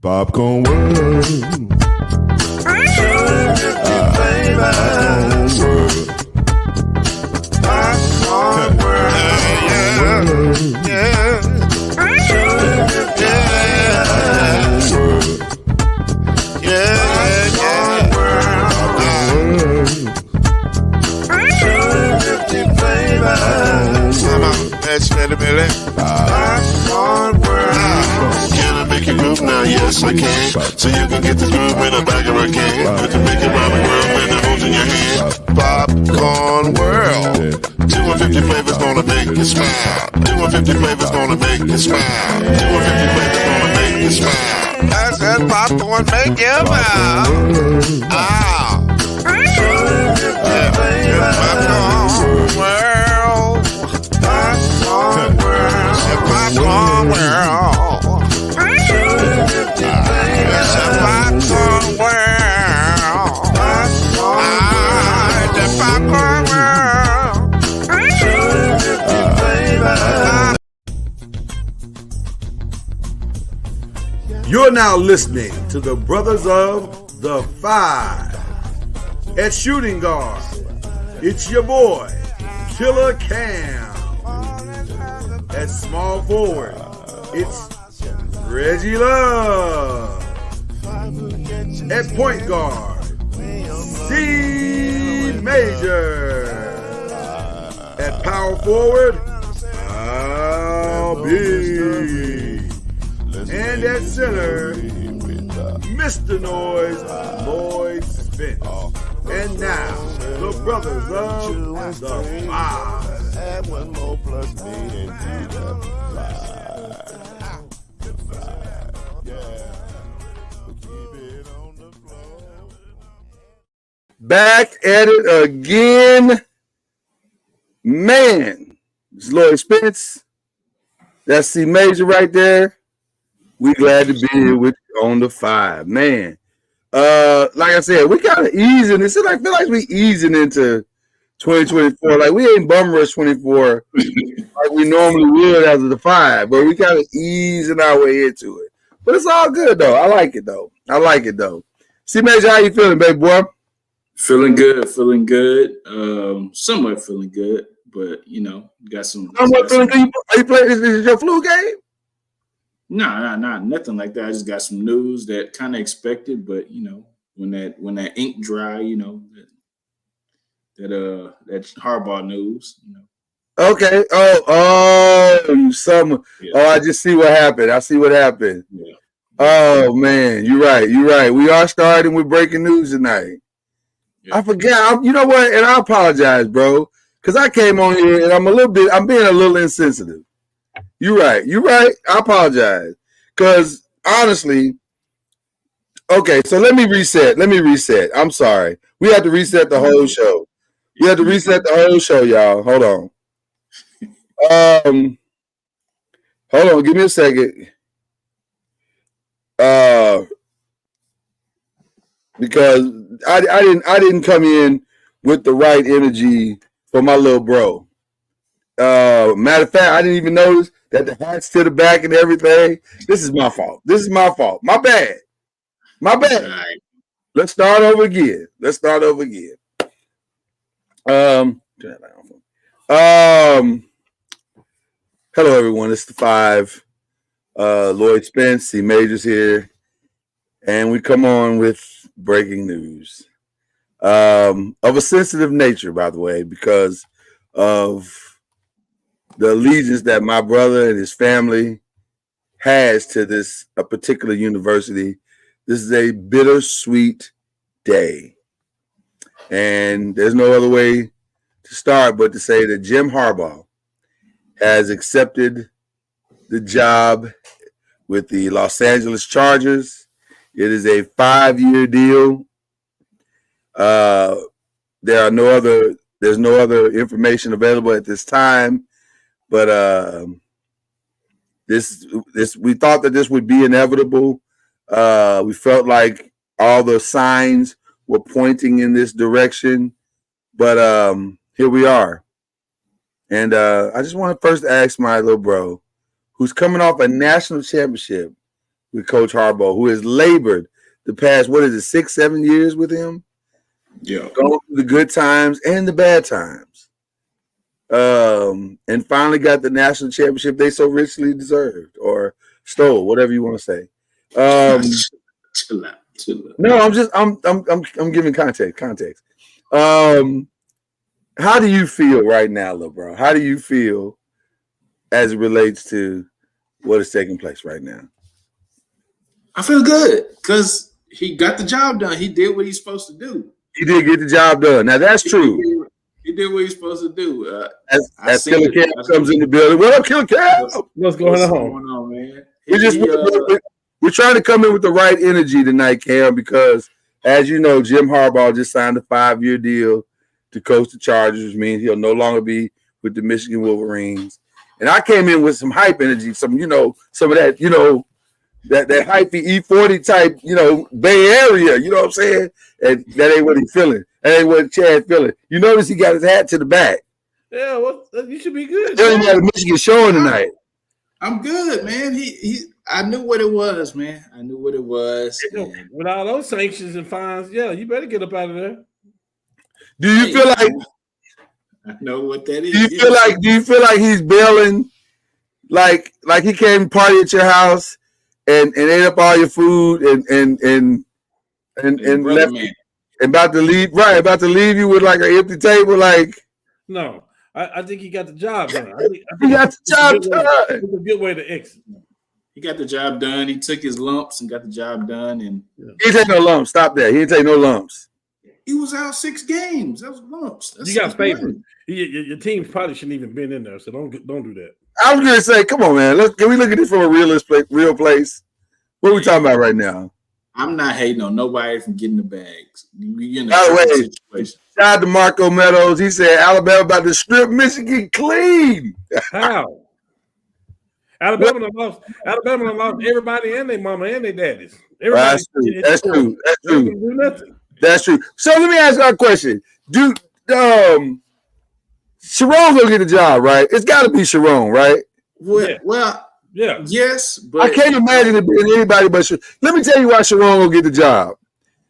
Popcorn World. Popcorn World. Yeah. Now, yes, I can. So you can get this groove in the back of a can. You can make it rhyme and groove and the holes in your hand. Popcorn World. 250 flavors gonna make you smile. 250 flavors gonna make you smile. 250 flavors gonna make you smile. I said popcorn make you smile. Ah. Popcorn World. Popcorn World. Popcorn World. It's a popcorn world. The popcorn world. You're now listening to the Brothers of the Five. At shooting guard, it's your boy, Killer Cam. At small forward, it's Reggie Love. At point guard, C Major. At power forward, I'll be. And at center, Mr. Noise, Lloyd Spence. And now, the Brothers of the Five. Add one more plus me and Back at it again. Man, it's Lloyd Spence. That's C Major right there. We glad to be here with you on the Five. Man, like I said, we kind of easing. I feel like we easing into 2024. Like we ain't bum rush 24 like we normally would after the 5, but we kind of easing our way into it. But it's all good though. I like it though. See, Major, how you feeling, baby boy? Feeling good. Somewhat feeling good, but got some. Somewhat feeling good. Are you playing? Is this your flu game? No, nothing like that. I just got some news that kind of expected, but when that ink dry, that Harbaugh news, Okay. Oh, some. Yeah. Oh, I just see what happened. I see what happened. Yeah. Oh man, you're right. We are starting with breaking news tonight. Yeah. I forgot. You know what? And I apologize, bro, because I came on here and I'm being a little insensitive. You're right. I apologize. Because honestly, okay, so let me reset. I'm sorry. We have to reset the whole show. Y'all. Hold on. Hold on. Give me a second. Because I didn't come in with the right energy for my little bro. Matter of fact, I didn't even notice that the hat's to the back and everything. This is my fault. My bad. Right. Let's start over again. Hello everyone. It's the 5. Lloyd Spence, C Majors here, and we come on with breaking news of a sensitive nature, by the way, because of the allegiance that my brother and his family has to a particular university. This is a bittersweet day, and there's no other way to start but to say that Jim Harbaugh has accepted the job with the Los Angeles Chargers. It is a 5-year deal. There's no other information available at this time, but we thought that this would be inevitable. We felt like all the signs were pointing in this direction, but here we are. And I just want to first ask my little bro, who's coming off a national championship with Coach Harbaugh, who has labored the past, 6-7 years with him? Yeah. Going through the good times and the bad times. And finally got the national championship they so richly deserved, or stole, whatever you want to say. Chill out. No, I'm giving context. How do you feel right now, little bro? How do you feel as it relates to what is taking place right now? I feel good because he got the job done. He did what he's supposed to do. He did get the job done. Now that's true. He did what he's supposed to do. As Killer Cam comes in the building. What up, Killer Cam? What's going on, man? We're trying to come in with the right energy tonight, Cam, because as you know, Jim Harbaugh just signed a 5-year deal to coach the Chargers, which means he'll no longer be with the Michigan Wolverines. And I came in with some hype energy, some of that, that hypey E40 type, Bay Area, you know what I'm saying? And that ain't what he's feeling. That ain't what Chad's feeling. You notice he got his hat to the back. Yeah, well, you should be good. He had a Michigan showing tonight. I'm good, man. I knew what it was, man. With all those sanctions and fines, yeah, you better get up out of there. Do you feel like I know what that is? Do you feel like he's bailing, like he came party at your house and ate up all your food and left, and about to leave you with like an empty table? Like, no, I think he got the job done. He got the job done. It's a good way to exit. He got the job done. He took his lumps and got the job done. And he didn't take no lumps. Stop that. He didn't take no lumps. He was out 6 games. That was lumps. You got favored. Your team probably shouldn't even been in there, so don't do that. I was gonna say, come on, man. Can we look at this from a real place? What are we talking about right now? I'm not hating on nobody from getting the bags. By the way, shout out to Marco Meadows. He said Alabama about to strip Michigan clean. How? Alabama lost everybody and their mama and their daddies. That's true. That's true. So let me ask you a question. Sharon gonna get the job, right? It's got to be Sharon, right? Well, yes, but I can't imagine it being anybody but Sharon. Let me tell you why Sharon will get the job.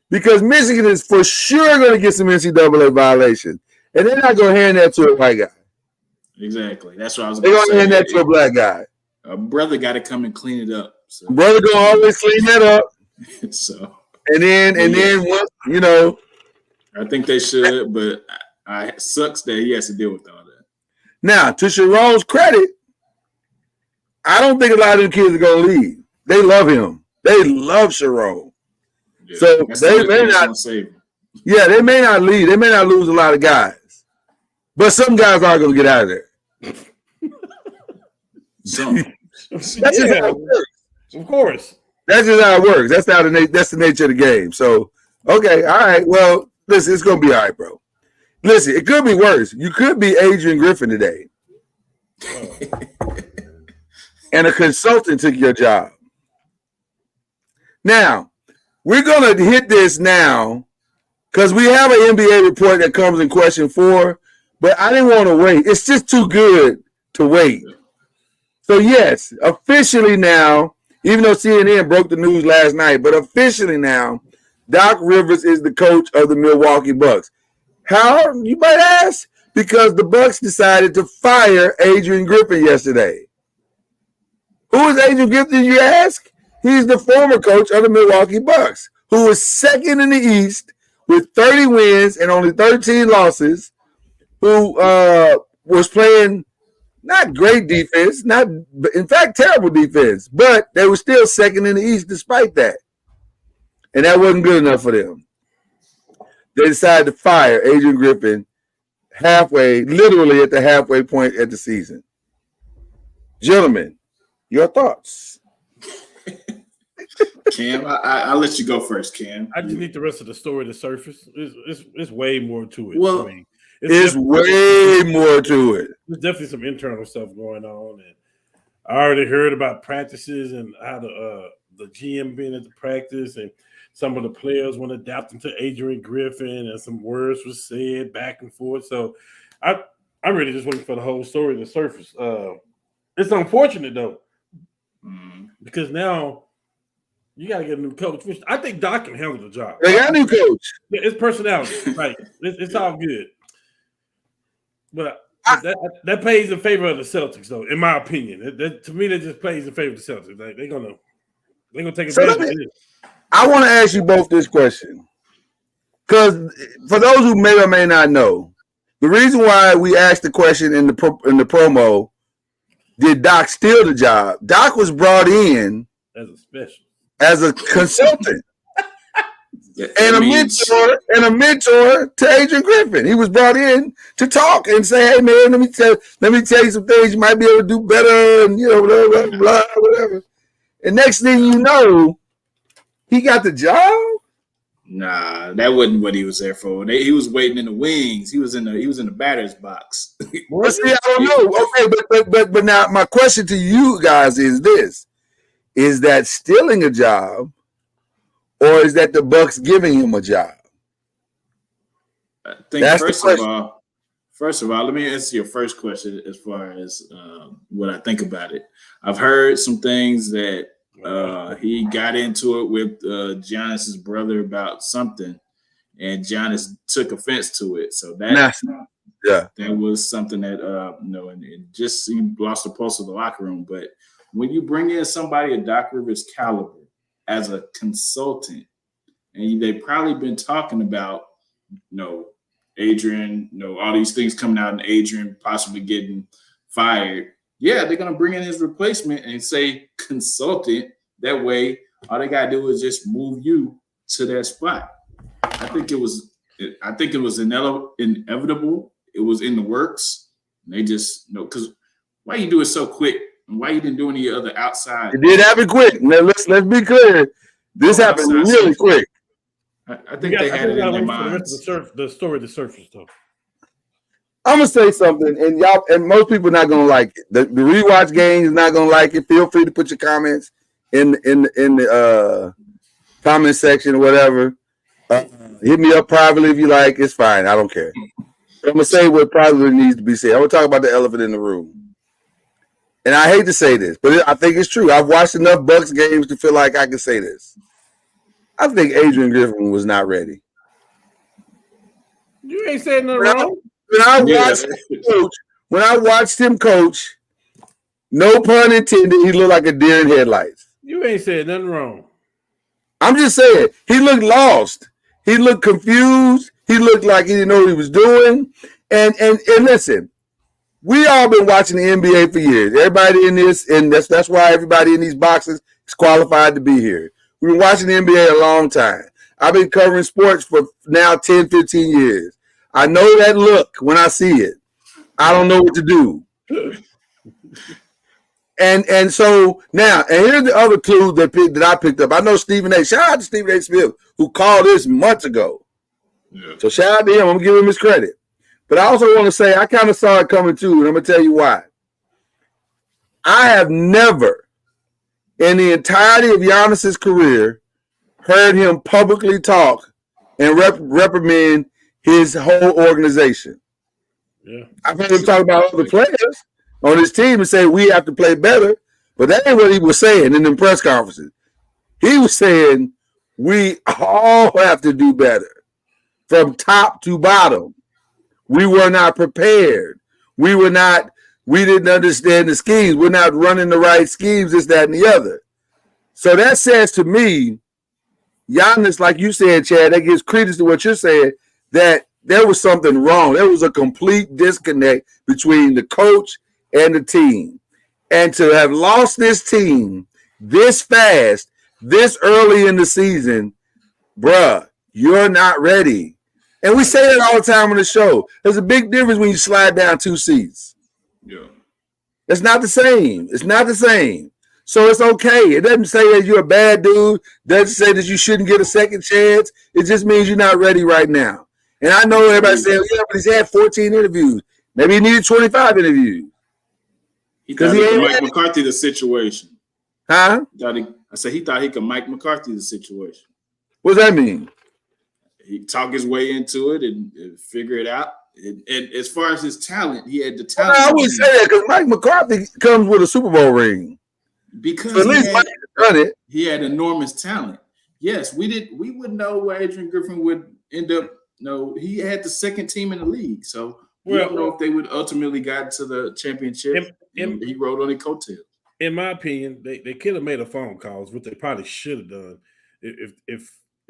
Because Michigan is for sure going to get some NCAA violations. And they're not going to hand that to a white guy. Exactly. That's what I was going going to say. They're going to hand that to a black guy. A brother got to come and clean it up. So. Brother going to always clean that up. So. And then once, I think they should, but it sucks that he has to deal with all that. Now, to Sharon's credit, I don't think a lot of them kids are going to leave. They love him. They love Sharon. Yeah, so they may not save him. Yeah, they may not leave. They may not lose a lot of guys. But some guys are going to get out of there. Some. That's just how it works. Of course. That's just how it works. That's the nature of the game. So, okay, all right. Well, listen, it's going to be all right, bro. Listen, it could be worse. You could be Adrian Griffin today. And a consultant took your job. Now, we're going to hit this now because we have an NBA report that comes in question 4, but I didn't want to wait. It's just too good to wait. So, yes, officially now, even though CNN broke the news last night, but officially now, Doc Rivers is the coach of the Milwaukee Bucks. How, you might ask? Because the Bucks decided to fire Adrian Griffin yesterday. Who is Adrian Griffin, you ask? He's the former coach of the Milwaukee Bucks, who was second in the East with 30 wins and only 13 losses, who was playing not great defense, in fact, terrible defense, but they were still second in the East despite that. And that wasn't good enough for them. They decided to fire Adrian Griffin literally at the halfway point of the season. Gentlemen, your thoughts? Cam, I'll let you go first, Cam. I just need the rest of the story to surface. It's way more to it. Well, it's way more to it. There's definitely some internal stuff going on, and I already heard about practices and how the GM being at the practice, and some of the players want to adapt them to Adrian Griffin, and some words were said back and forth. So I'm really just waiting for the whole story to surface. It's unfortunate though, because now you got to get a new coach. Which I think Doc can handle the job. They got a new coach. Yeah, it's personality, right? It's all good. But that plays in favor of the Celtics, though, in my opinion. To me, that just plays in favor of the Celtics. Like, they're gonna take advantage of this. I want to ask you both this question, because for those who may or may not know, the reason why we asked the question in the promo, did Doc steal the job? Doc was brought in as a consultant. And a mentor to Adrian Griffin. He was brought in to talk and say, "Hey man, let me tell you some things you might be able to do better," and blah, whatever. And next thing you know, he got the job. Nah, that wasn't what he was there for. He was waiting in the wings. He was in the batter's box. Well, see, I don't know. Okay, but now my question to you guys is this: is that stealing a job? Or is that the Bucks giving him a job? I think first of all, let me answer your first question as far as what I think about it. I've heard some things that he got into it with Giannis's brother about something, and Giannis took offense to it. So that was something that and it just he lost the pulse of the locker room. But when you bring in somebody of Doc Rivers' caliber as a consultant, and they've probably been talking about, Adrian, all these things coming out and Adrian possibly getting fired. Yeah, they're going to bring in his replacement and say consultant. That way, all they got to do is just move you to that spot. I think it was inevitable. It was in the works. And they just, because why you do it so quick? And why you didn't do any other outside? It did happen quick. Now, let's be clear. This happened really quick. I think they had it in their minds. The story to surface, though. I'm gonna say something, and most people are not gonna like it. The rewatch gang is not gonna like it. Feel free to put your comments in the comment section or whatever. Hit me up privately if you like. It's fine. I don't care. I'm gonna say what probably needs to be said. I'm gonna talk about the elephant in the room. And I hate to say this, but I think it's true. I've watched enough Bucks games to feel like I can say this. I think Adrian Griffin was not ready. You ain't saying nothing wrong. When I watched him coach, no pun intended, he looked like a deer in headlights. You ain't saying nothing wrong. I'm just saying, he looked lost. He looked confused. He looked like he didn't know what he was doing. And listen, we all been watching the NBA for years. Everybody in this, and that's why everybody in these boxes is qualified to be here. We've been watching the NBA a long time. I've been covering sports for now 10, 15 years. I know that look when I see it. I don't know what to do. And so now, and here's the other clue that I picked up. I know Stephen A. Shout out to Stephen A. Smith, who called this months ago. Yeah. So shout out to him. I'm going to give him his credit. But I also want to say I kind of saw it coming too, and I'm going to tell you why. I have never, in the entirety of Giannis's career, heard him publicly talk and reprimand his whole organization. Yeah. I've heard him talk about other players on his team and say we have to play better, but that ain't what he was saying in the press conferences. He was saying we all have to do better from top to bottom. We were not prepared. We didn't understand the schemes. We're not running the right schemes, this, that, and the other. So that says to me, Giannis, like you said, Chad, that gives credence to what you're saying, that there was something wrong. There was a complete disconnect between the coach and the team. And to have lost this team this fast, this early in the season, bruh, you're not ready. And we say that all the time on the show. There's a big difference when you slide down 2 seats. Yeah. It's not the same. It's not the same. So it's okay. It doesn't say that you're a bad dude. It doesn't say that you shouldn't get a second chance. It just means you're not ready right now. And I know everybody saying, yeah, but he's had 14 interviews. Maybe he needed 25 interviews. He thought he could Mike McCarthy the situation. Huh? He thought he could Mike McCarthy the situation. What does that mean? He talk his way into it and figure it out. And as far as his talent, he had the talent. Well, I wouldn't say that because Mike McCarthy comes with a Super Bowl ring. Because so at least Mike has done it. He had enormous talent. Yes, we wouldn't know where Adrian Griffin would end up. No, he had the second team in the league. So we don't know if they would ultimately got to the championship. He rode on the coattails. In my opinion, they could have made a phone call, which they probably should have done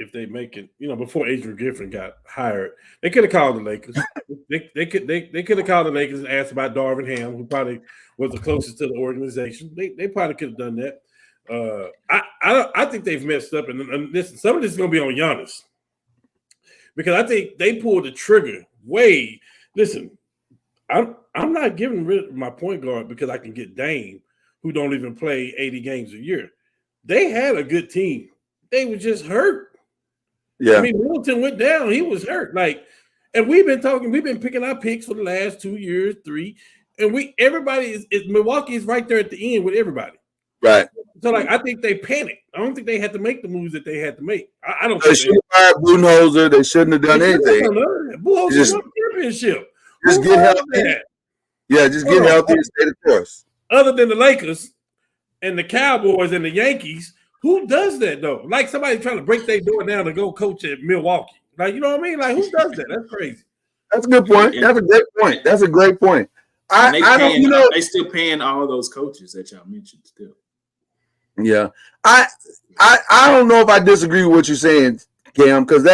if they make it, before Adrian Griffin got hired. They could have called the Lakers. they could have called the Lakers and asked about Darvin Ham, who probably was the closest to the organization. They probably could have done that. I think they've messed up, and listen, some of this is going to be on Giannis because I think they pulled the trigger way. Listen, I'm not getting rid of my point guard because I can get Dame, who don't even play 80 games a year. They had a good team. They were just hurt. Yeah. I mean, Middleton went down. He was hurt. And we've been picking our picks for the last 2 years, 3. And everybody is Milwaukee is right there at the end with everybody. Right. So I think they panicked. I don't think they had to make the moves that they had to make. I don't they think should have fired Budenholzer. They shouldn't have done anything. Budenholzer won the championship. Just get healthy. Yeah, just get healthy and stay the course. Other than the Lakers and the Cowboys and the Yankees, who does that though? Like somebody trying to break their door down to go coach at Milwaukee. You know what I mean? Who does that? That's crazy. That's a good point. That's a great point. That's a great point. They still paying all those coaches that y'all mentioned still. Yeah. I don't know if I disagree with what you're saying, Cam, because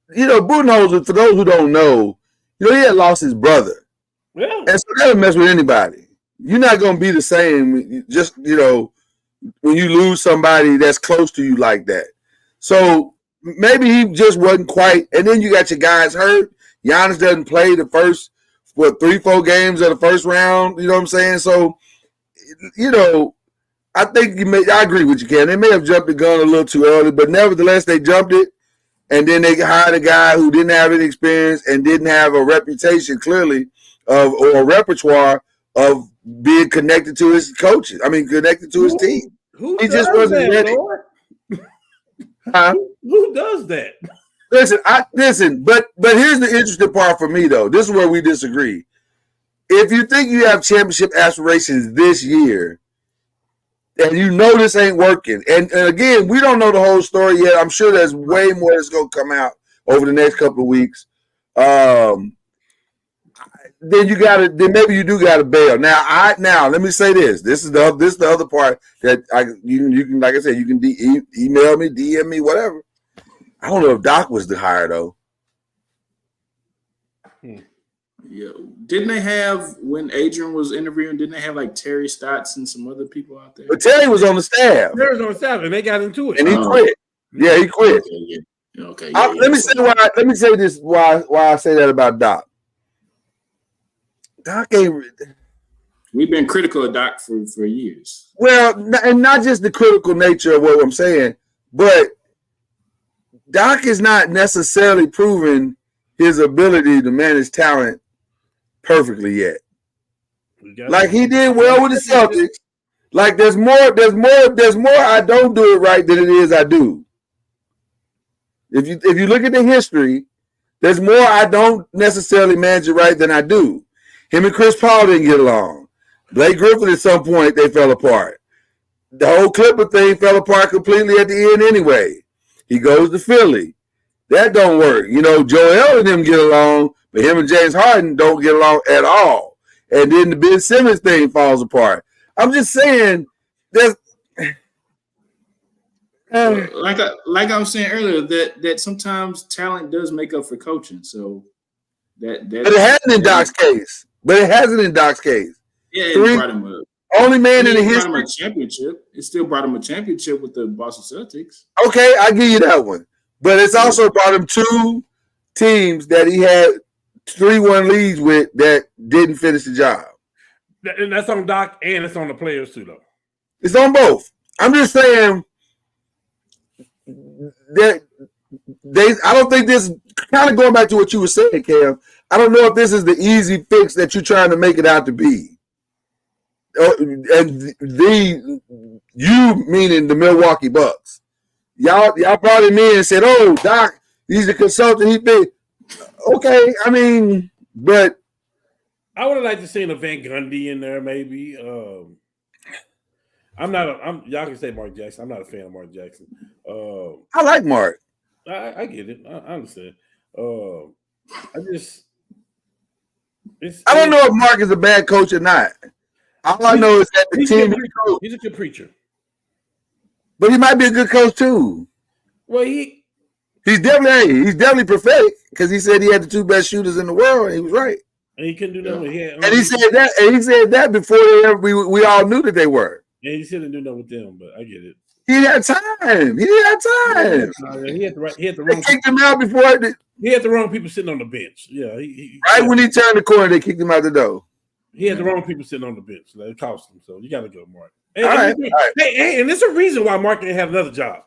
Budenholzer, for those who don't know, he had lost his brother. Yeah. And so that'll mess with anybody. You're not gonna be the same just when you lose somebody that's close to you like that. So maybe he just wasn't quite, and then you got your guys hurt. Giannis doesn't play the first 3-4 games of the first round. You know what I'm saying? So, I think I agree with you, Ken. They may have jumped the gun a little too early, but nevertheless, they jumped it, and then they hired a guy who didn't have any experience and didn't have a reputation, clearly, or a repertoire of being connected to his coaches. Connected to his team. He just wasn't ready. Huh? Who does that? Listen. But here's the interesting part for me, though. This is where we disagree. If you think you have championship aspirations this year, and you know this ain't working, and again, we don't know the whole story yet. I'm sure there's way more that's going to come out over the next couple of weeks. Then maybe you do gotta bail. Now let me say this. This is the other part that you can, like I said, you can email me, DM me, whatever. I don't know if Doc was the hire though. Yeah, didn't they have, when Adrian was interviewing, didn't they have like Terry Stotts and some other people out there? But Terry was on the staff. Terry was on the staff, and they got into it, and he quit. Yeah, he quit. Okay. Let me say why. Let me say this. Why I say that about Doc. Doc ain't. We've been critical of Doc for years. Well, and not just the critical nature of what I'm saying, but Doc is not necessarily proven his ability to manage talent perfectly yet. Like he did well with the Celtics. Like there's more I don't do it right than it is I do. If you look at the history, there's more I don't necessarily manage it right than I do. Him and Chris Paul didn't get along. Blake Griffin at some point they fell apart. The whole Clipper thing fell apart completely at the end anyway. He goes to Philly. That don't work. You know, Joel and them get along, but him and James Harden don't get along at all. And then the Ben Simmons thing falls apart. I'm just saying there's like I was saying earlier, that sometimes talent does make up for coaching. So but it hasn't in Doc's case. Yeah, it brought him up. Only man in the history. history. Brought him a championship. It still brought him a championship with the Boston Celtics. Okay, I give you that one. But it's also brought him two teams that he had 3-1 leads with that didn't finish the job. And that's on Doc, and it's on the players too, though. It's on both. I'm just saying that I don't think this, kind of going back to what you were saying, Cam, I don't know if this is the easy fix that you're trying to make it out to be. And you meaning the Milwaukee Bucks. Y'all brought him in and said, "Oh, Doc, he's a consultant. He big." Okay, I mean, but I would have liked to see a Van Gundy in there, maybe. Y'all can say Mark Jackson. I'm not a fan of Mark Jackson. I like Mark. I get it. I understand. I don't know if Mark is a bad coach or not. All I know is that the team he's a good preacher. But he might be a good coach too. Well, he's definitely prophetic because he said he had the two best shooters in the world, and he was right. And he couldn't do nothing with him. And he said that before we all knew that they were. And he said he didn't do nothing with them, but I get it. He had time. He had the wrong. They kicked him out before. He had the wrong people sitting on the bench. Yeah, when he turned the corner, they kicked him out the door. He had the wrong people sitting on the bench. It cost him. So you got to go, Mark. All right. Hey, and there's a reason why Mark didn't have another job.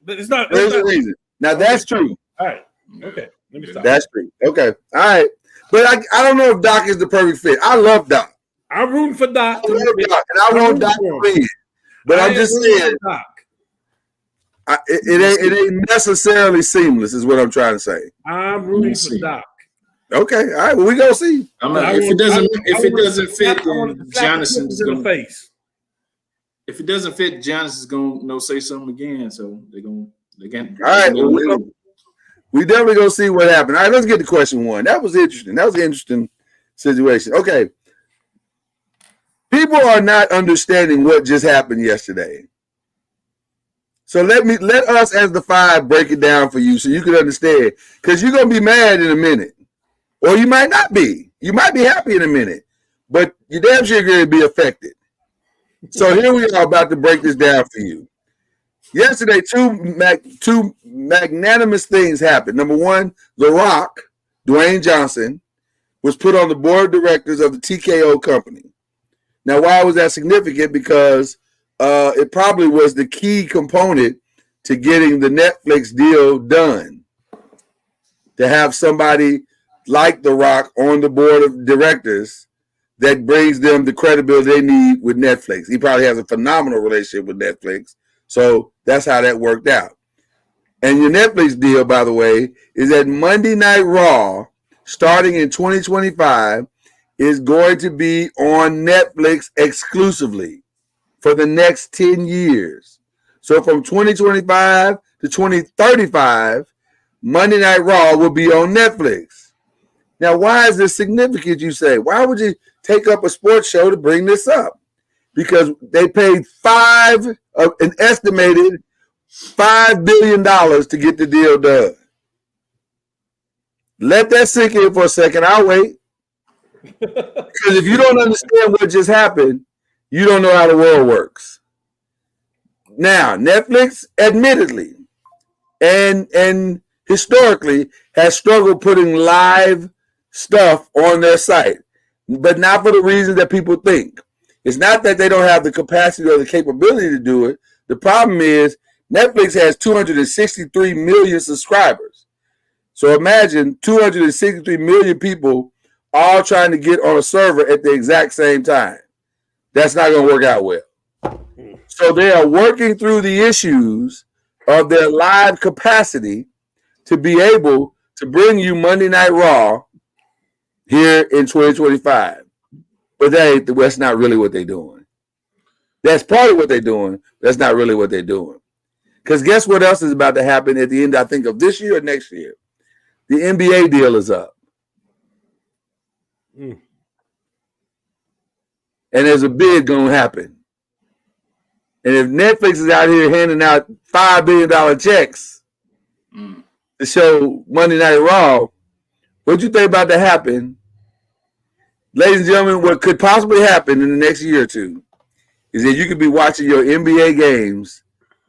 There's a reason. Now that's true. All right. Okay. Let me stop. That's true. Okay. All right. But I don't know if Doc is the perfect fit. I love Doc. I'm rooting for Doc. And I want Doc to win. But I'm just saying, it ain't necessarily seamless, is what I'm trying to say. I'm rooting for Doc. Okay, all right. Well, we gonna see. If it doesn't fit, then Jonathan is gonna face. If it doesn't fit, Jonathan is gonna say something again. So they're gonna. All right. We definitely gonna see what happened. All right, let's get to question one. That was interesting. That was an interesting situation. Okay. People are not understanding what just happened yesterday. So let us as the five break it down for you so you can understand. Because you're gonna be mad in a minute. Or you might not be. You might be happy in a minute. But you're damn sure going to be affected. So here we are about to break this down for you. Yesterday, two magnanimous things happened. Number one, The Rock, Dwayne Johnson, was put on the board of directors of the TKO company. Now, why was that significant? Because it probably was the key component to getting the Netflix deal done. To have somebody like The Rock on the board of directors that brings them the credibility they need with Netflix. He probably has a phenomenal relationship with Netflix. So that's how that worked out. And your Netflix deal, by the way, is that Monday Night Raw, starting in 2025, is going to be on Netflix exclusively for the next 10 years. So from 2025 to 2035, Monday Night Raw will be on Netflix. Now, why is this significant, you say? Why would you take up a sports show to bring this up? Because they paid an estimated $5 billion to get the deal done. Let that sink in for a second. I'll wait. Because if you don't understand what just happened, you don't know how the world works. Now, Netflix, admittedly, and historically, has struggled putting live stuff on their site, but not for the reasons that people think. It's not that they don't have the capacity or the capability to do it. The problem is Netflix has 263 million subscribers. So imagine 263 million people all trying to get on a server at the exact same time. That's not going to work out well. So they are working through the issues of their live capacity to be able to bring you Monday Night Raw here in 2025. But that's not really what they're doing. That's part of what they're doing. That's not really what they're doing. Because guess what else is about to happen at the end, I think, of this year or next year? The NBA deal is up. And there's a bid going to happen. And if Netflix is out here handing out $5 billion checks to show Monday Night Raw, what do you think about to happen? Ladies and gentlemen, what could possibly happen in the next year or two is that you could be watching your NBA games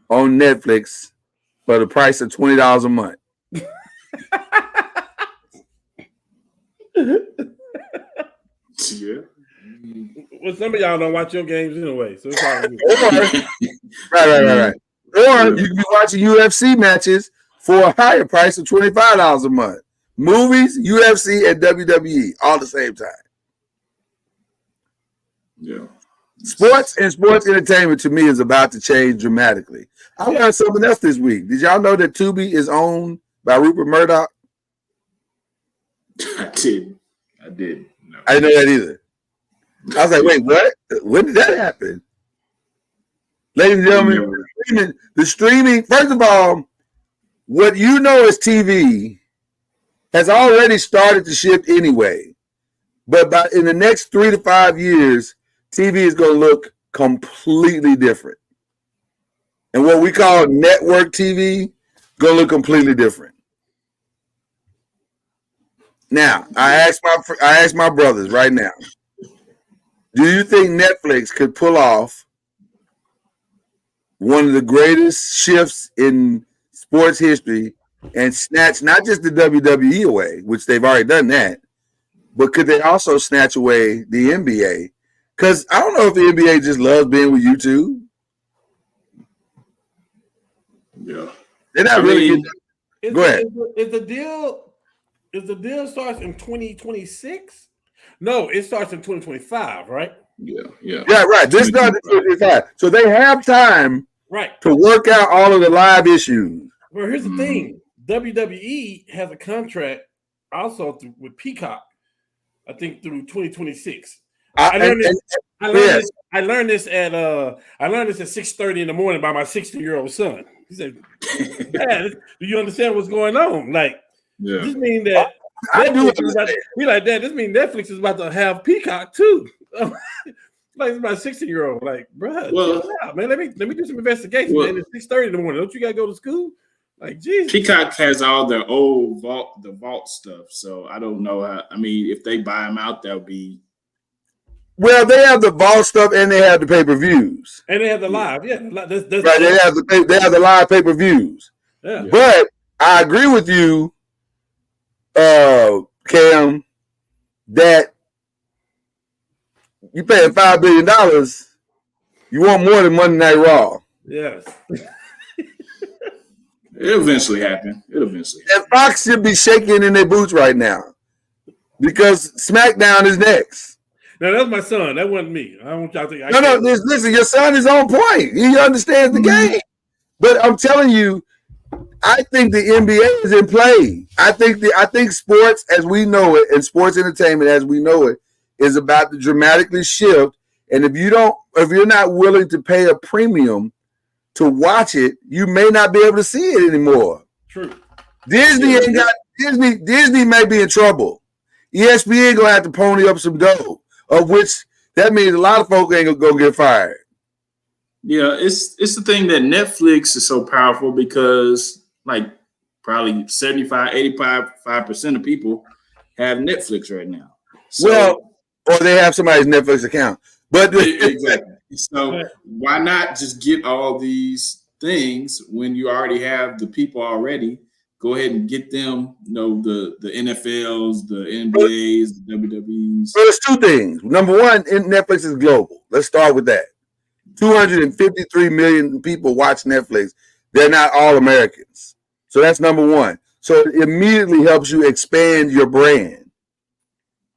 on Netflix for the price of $20 a month. Yeah. Well, some of y'all don't watch your games anyway, so it's all Right. Or you can be watching UFC matches for a higher price of $25 a month. Movies, UFC, and WWE all at the same time. Yeah. Sports and sports entertainment to me is about to change dramatically. I learned something else this week. Did y'all know that Tubi is owned by Rupert Murdoch? I did. No. I didn't know that either. I was like, wait, what? When did that happen? Ladies and gentlemen, the streaming, first of all, what you know as TV has already started to shift anyway. But in the next 3 to 5 years, TV is going to look completely different. And what we call network TV going to look completely different. Now, I asked my brothers right now, do you think Netflix could pull off one of the greatest shifts in sports history and snatch not just the WWE away, which they've already done that, but could they also snatch away the NBA? Because I don't know if the NBA just loves being with YouTube. Yeah. They're not really Go ahead. Is the deal starts in 2026? No, it starts in 2025, right? Yeah. Yeah, right. This starts in 2025. So they have time to work out all of the live issues. Well, here's the thing. WWE has a contract also with Peacock, I think through 2026. I learned this at 6:30 in the morning by my 60-year-old son. He said, "Dad, do you understand what's going on? Like, this means that this means Netflix is about to have Peacock too." Like it's my 60-year-old. Like, bro, man, let me do some investigation. Man, it's 6:30 in the morning. Don't you gotta go to school? Like, Jesus. Peacock has all the old vault stuff. So I don't know how. I mean, if they buy them out, that'll be. Well, they have the vault stuff and they have the pay-per-views. And they have the live, yeah. That's right, they have the live pay-per-views. Yeah. But I agree with you, Cam, that you paying $5 billion, you want more than Monday Night Raw. Yes. It'll eventually happen. And Fox should be shaking in their boots right now because SmackDown is next. No, that's my son. That wasn't me. I don't want y'all to think. Listen, your son is on point. He understands the game. But I'm telling you, I think the NBA is in play. I think sports as we know it and sports entertainment as we know it is about to dramatically shift. And if you're not willing to pay a premium to watch it, you may not be able to see it anymore. True. Disney may be in trouble. ESPN gonna have to pony up some dough, of which that means a lot of folk ain't gonna get fired. Yeah, it's the thing that Netflix is so powerful because like probably 75, 85% of people have Netflix right now. So, or they have somebody's Netflix account. But exactly. So why not just get all these things when you already have the people already? Go ahead and get them, the NFLs, the NBAs, the WWEs. So there's two things. Number one, Netflix is global. Let's start with that. 253 million people watch Netflix. They're not all Americans. So that's number one. So it immediately helps you expand your brand,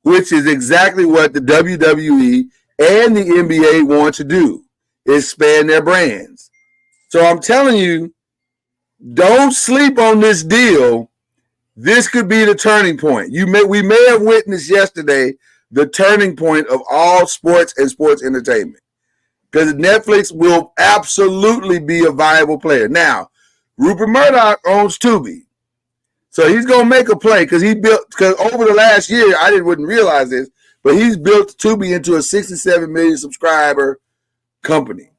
which is exactly what the WWE and the NBA want to do, expand their brands. So I'm telling you, don't sleep on this deal. This could be the turning point. We may have witnessed yesterday the turning point of all sports and sports entertainment, because Netflix will absolutely be a viable player. Now, Rupert Murdoch owns Tubi, so he's gonna make a play because over the last year wouldn't realize this, but he's built Tubi into a 67 million subscriber company,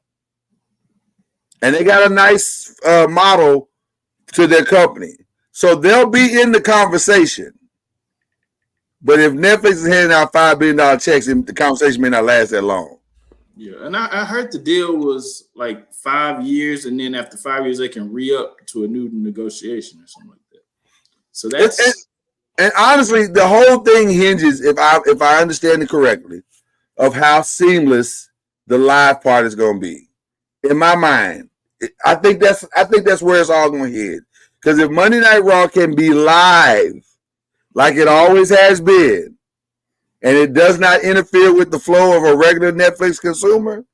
and they got a nice model to their company. So they'll be in the conversation. But if Netflix is handing out $5 billion checks, the conversation may not last that long. Yeah, and I heard the deal was like 5 years, and then after 5 years, they can re-up to a new negotiation or something like that. So that's... And honestly, the whole thing hinges, if I understand it correctly, of how seamless the live part is going to be. In my mind, I think that's where it's all going to head. Because if Monday Night Raw can be live, like it always has been, and it does not interfere with the flow of a regular Netflix consumer,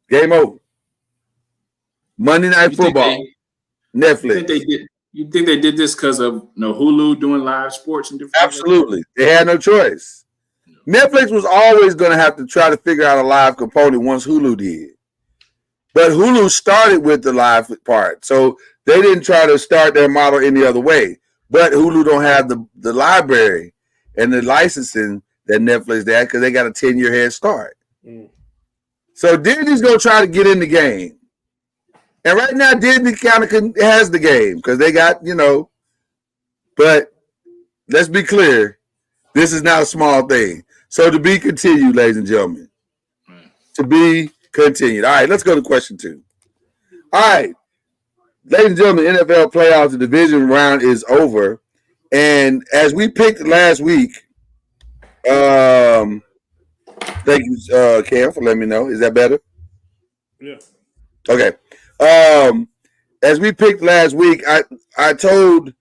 game over. Monday Night Football, Netflix. You think they did this because of Hulu doing live sports and different? Absolutely, they had no choice. Netflix was always going to have to try to figure out a live component once Hulu did. But Hulu started with the live part, so they didn't try to start their model any other way. But Hulu don't have the library and the licensing that Netflix had because they got a 10-year head start. So Disney's going to try to get in the game. And right now, Disney kind of has the game because they got, but let's be clear, this is not a small thing. So to be continued, ladies and gentlemen. To be continued. All right, let's go to question 2. All right, ladies and gentlemen, NFL playoffs, the division round is over. And as we picked last week, thank you, Cam, for letting me know. Is that better? Yeah. Okay. As we picked last week, I told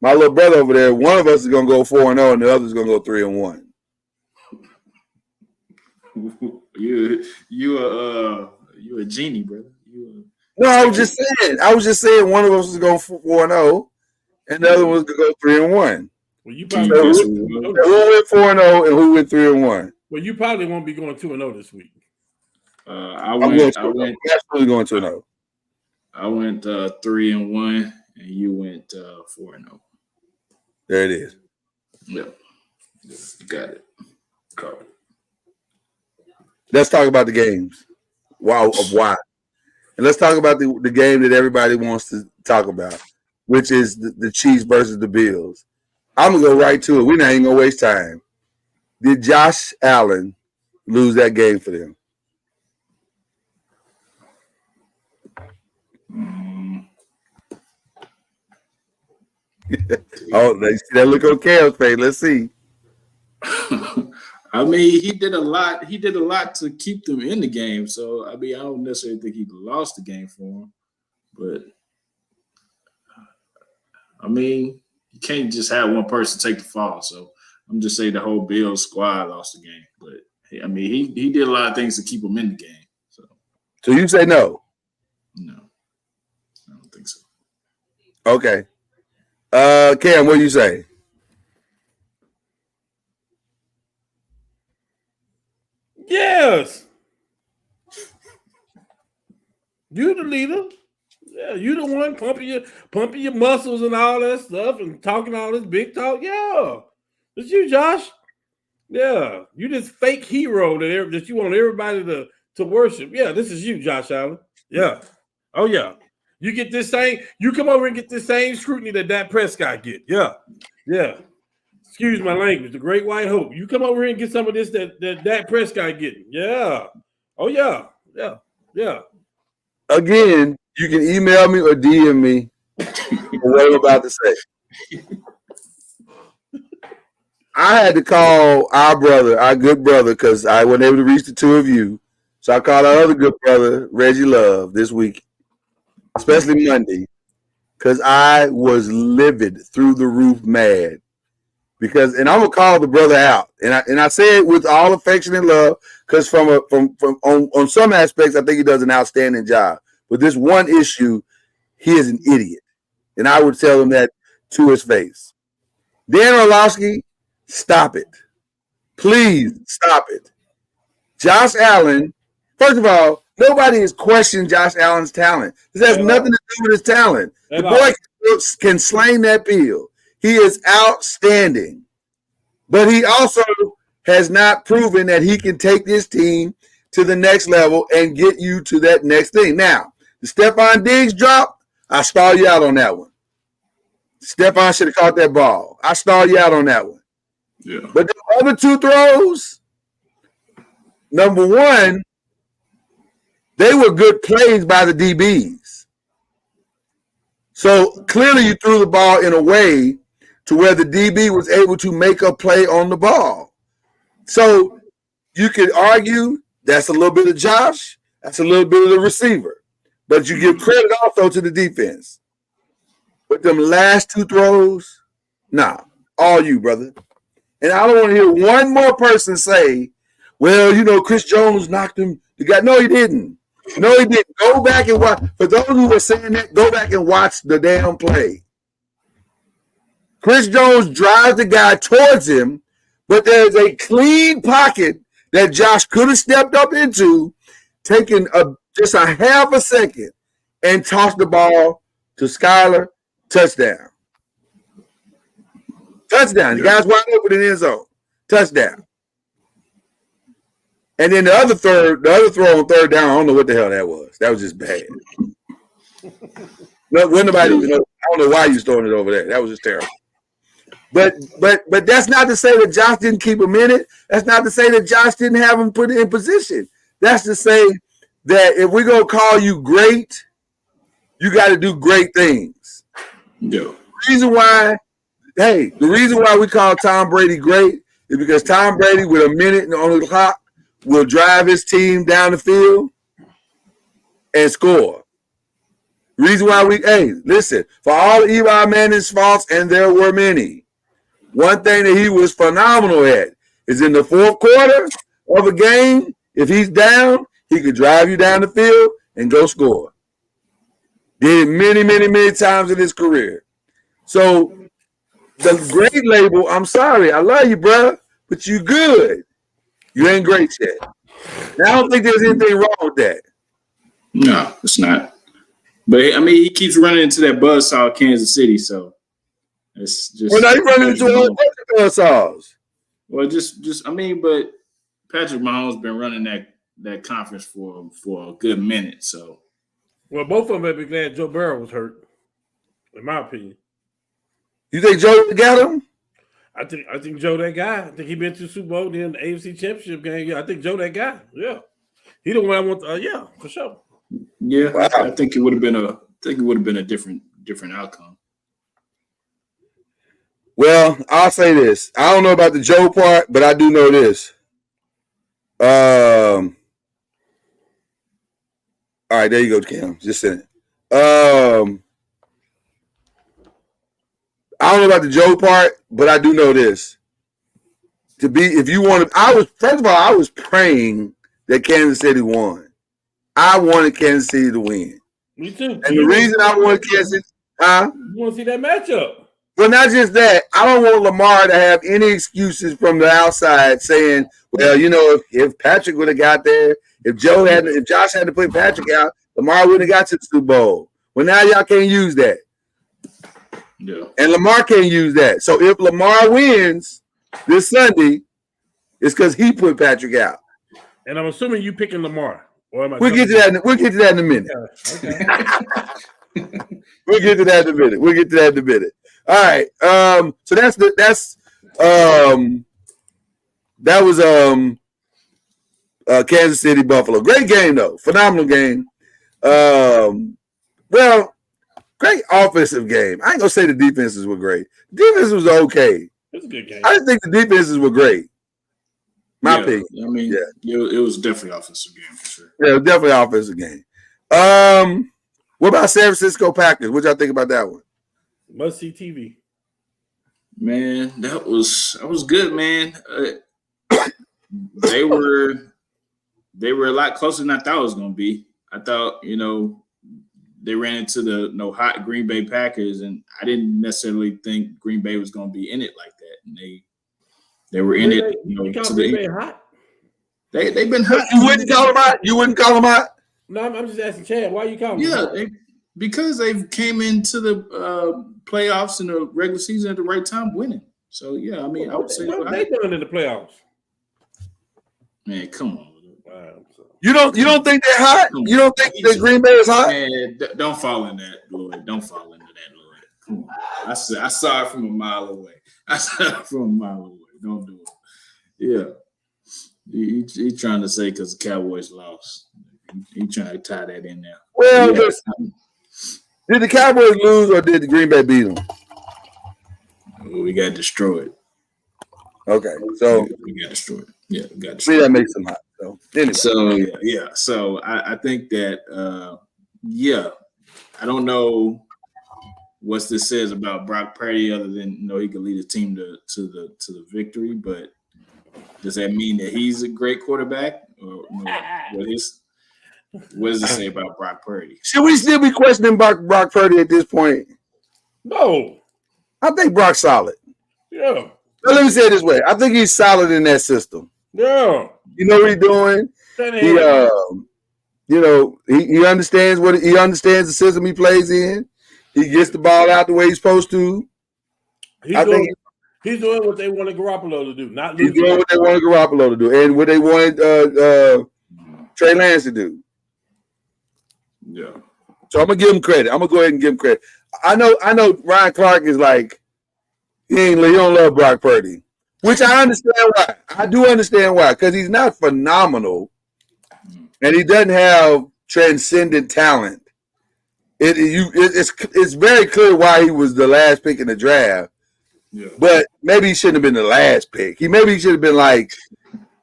my little brother over there, one of us is gonna go 4-0 and the other is gonna go 3-1. You a genie, brother. No, I was just saying one of us is going 4-0 and the other was gonna go 3-1. Well, you probably who went 4-0 and who went 3-1? Well, you probably won't be going 2-0 this week. I went absolutely going 2-0. I went 3-1 and you went 4-0. There it is. Yep. Got it. Covered. Let's talk about the games. Why. And let's talk about the game that everybody wants to talk about, which is the Chiefs versus the Bills. I'm going to go right to it. We're not even going to waste time. Did Josh Allen lose that game for them? Oh, they see that look on Cam's face. Let's see. I mean, he did a lot. He did a lot to keep them in the game. So, I mean, I don't necessarily think he lost the game for him. But, I mean, you can't just have one person take the fall. So, I'm just saying the whole Bills squad lost the game. But, I mean, he did a lot of things to keep them in the game. So, So you say no? No, I don't think so. Okay. Cam, what do you say? Yes. You the leader. Yeah, you the one pumping your muscles and all that stuff and talking all this big talk. Yeah. It's you, Josh. Yeah. You this fake hero that you want everybody to worship. Yeah, this is you, Josh Allen. Yeah. Oh, yeah. You get this same, you come over and get this same scrutiny that Dak Prescott get. Yeah. Yeah. Excuse my language, the great white hope. You come over here and get some of this that Dak Prescott getting. Yeah. Oh, yeah. Yeah. Yeah. Again, you can email me or DM me for what I'm about to say. I had to call our good brother, because I wasn't able to reach the two of you. So I called our other good brother, Reggie Love, this week, especially Monday, because I was livid, through the roof mad. And I'm gonna call the brother out, and I say it with all affection and love, because on some aspects, I think he does an outstanding job. But this one issue, he is an idiot, and I would tell him that to his face. Dan Orlovsky, stop it, please stop it. Josh Allen, first of all, nobody has questioned Josh Allen's talent. This has nothing to do with his talent. The boy can sling that field. He is outstanding, but he also has not proven that he can take this team to the next level and get you to that next thing. Now, the Stephon Diggs drop, I stall you out on that one. Stephon should have caught that ball. I stall you out on that one. Yeah. But the other two throws, number one, they were good plays by the DBs. So clearly you threw the ball in a way to where the DB was able to make a play on the ball. So you could argue that's a little bit of Josh, that's a little bit of the receiver. But you give credit also to the defense. But them last two throws, nah, all you, brother. And I don't want to hear one more person say, well, Chris Jones knocked him. No, he didn't. No, he didn't. Go back and watch. For those who were saying that, go back and watch the damn play. Chris Jones drives the guy towards him, but there's a clean pocket that Josh could have stepped up into, taken just a half a second, and tossed the ball to Skyler. Touchdown. Touchdown. The guy's wide open in the end zone. Touchdown. And then the other throw on third down, I don't know what the hell that was. That was just bad. I don't know why you was throwing it over there. That was just terrible. But that's not to say that Josh didn't keep him in it. That's not to say that Josh didn't have him put in position. That's to say that if we're going to call you great, you got to do great things. Yeah. The reason why we call Tom Brady great is because Tom Brady, with a minute on the clock, will drive his team down the field and score. Reason why listen, for all Eli Manning's faults, and there were many, one thing that he was phenomenal at is in the fourth quarter of a game, if he's down, he could drive you down the field and go score. Did it many, many, many times in his career. So the great label, I'm sorry, I love you, bro, but you good. You ain't great yet. And I don't think there's anything wrong with that. No, it's not. But he keeps running into that buzzsaw Kansas City, so it's just. Well, now you running into all the buzzsaws. Well, but Patrick Mahomes been running that conference for a good minute, so. Well, both of them have been glad Joe Burrow was hurt, in my opinion. You think Joe got him? I think Joe that guy. I think he been to the Super Bowl, then the AFC Championship game. Yeah, I think Joe that guy. Yeah, he the one I want. Yeah, for sure. Yeah, wow. I think it would have been a different outcome. Well, I'll say this. I don't know about the Joe part, but I do know this. All right, there you go, Cam. Just saying. I don't know about the Joe part, but I do know this. I was praying that Kansas City won. I wanted Kansas City to win. Me too. And the reason I wanted Kansas City, you want to see that matchup. Well, not just that. I don't want Lamar to have any excuses from the outside saying, well, if Patrick would have got there, if Josh had to put Patrick out, Lamar wouldn't have got to the Super Bowl. Well, now y'all can't use that. Yeah. And Lamar can't use that. So if Lamar wins this Sunday, it's because he put Patrick out. And I'm assuming you picking Lamar. We'll get to that in a minute. Yeah, okay. We'll get to that in a minute. All right. So that was Kansas City Buffalo. Great game though. Phenomenal game. Well, great offensive game. I ain't gonna say the defenses were great. Defense was okay. It was a good game. I didn't think the defenses were great. My opinion. I mean, it was definitely offensive game for sure. Yeah, it was definitely an offensive game. What about San Francisco Packers? What y'all think about that one? Must see TV. Man, that was good, man. They were a lot closer than I thought it was going to be. I thought, they ran into the hot Green Bay Packers, and I didn't necessarily think Green Bay was going to be in it like that. And they were in it. You call Green Bay hot? They've been hot. You wouldn't call them out? You wouldn't call them out? No, I'm just asking Chad. Why you calling them hot? Because they came into the playoffs in the regular season at the right time, winning. So I mean, I would say what they doing in the playoffs. Man, come on. Wow. You don't think they're hot? You don't think that Green Bay is hot? Man, don't fall in that, Lloyd. Don't fall into that, Lloyd. Come on. I saw it from a mile away. Don't do it. Yeah. He trying to say because the Cowboys lost. He trying to tie that in there. Well, did the Cowboys lose or did the Green Bay beat them? We got destroyed. Okay, so we got destroyed. Yeah, we got destroyed. See, that makes them hot. So anyway. So I think that I don't know what this says about Brock Purdy other than he could lead his team to the victory, but does that mean that he's a great quarterback? Or what does it say about Brock Purdy? Should we still be questioning Brock Purdy at this point? No. I think Brock's solid. Yeah. Now, let me say it this way. I think he's solid in that system. Yeah. You know what he's doing? He understands he understands the system he plays in. He gets the ball out the way he's supposed to. He's doing what they wanted Garoppolo to do. He's doing what they wanted Garoppolo to do and what they wanted Trey Lance to do. Yeah. So I'm gonna give him credit. I'm gonna go ahead and give him credit. I know Ryan Clark is like he don't love Brock Purdy, which I understand why. I do understand why, because he's not phenomenal and he doesn't have transcendent talent. It's very clear why he was the last pick in the draft. Yeah. But maybe he shouldn't have been the last pick. Maybe he should have been like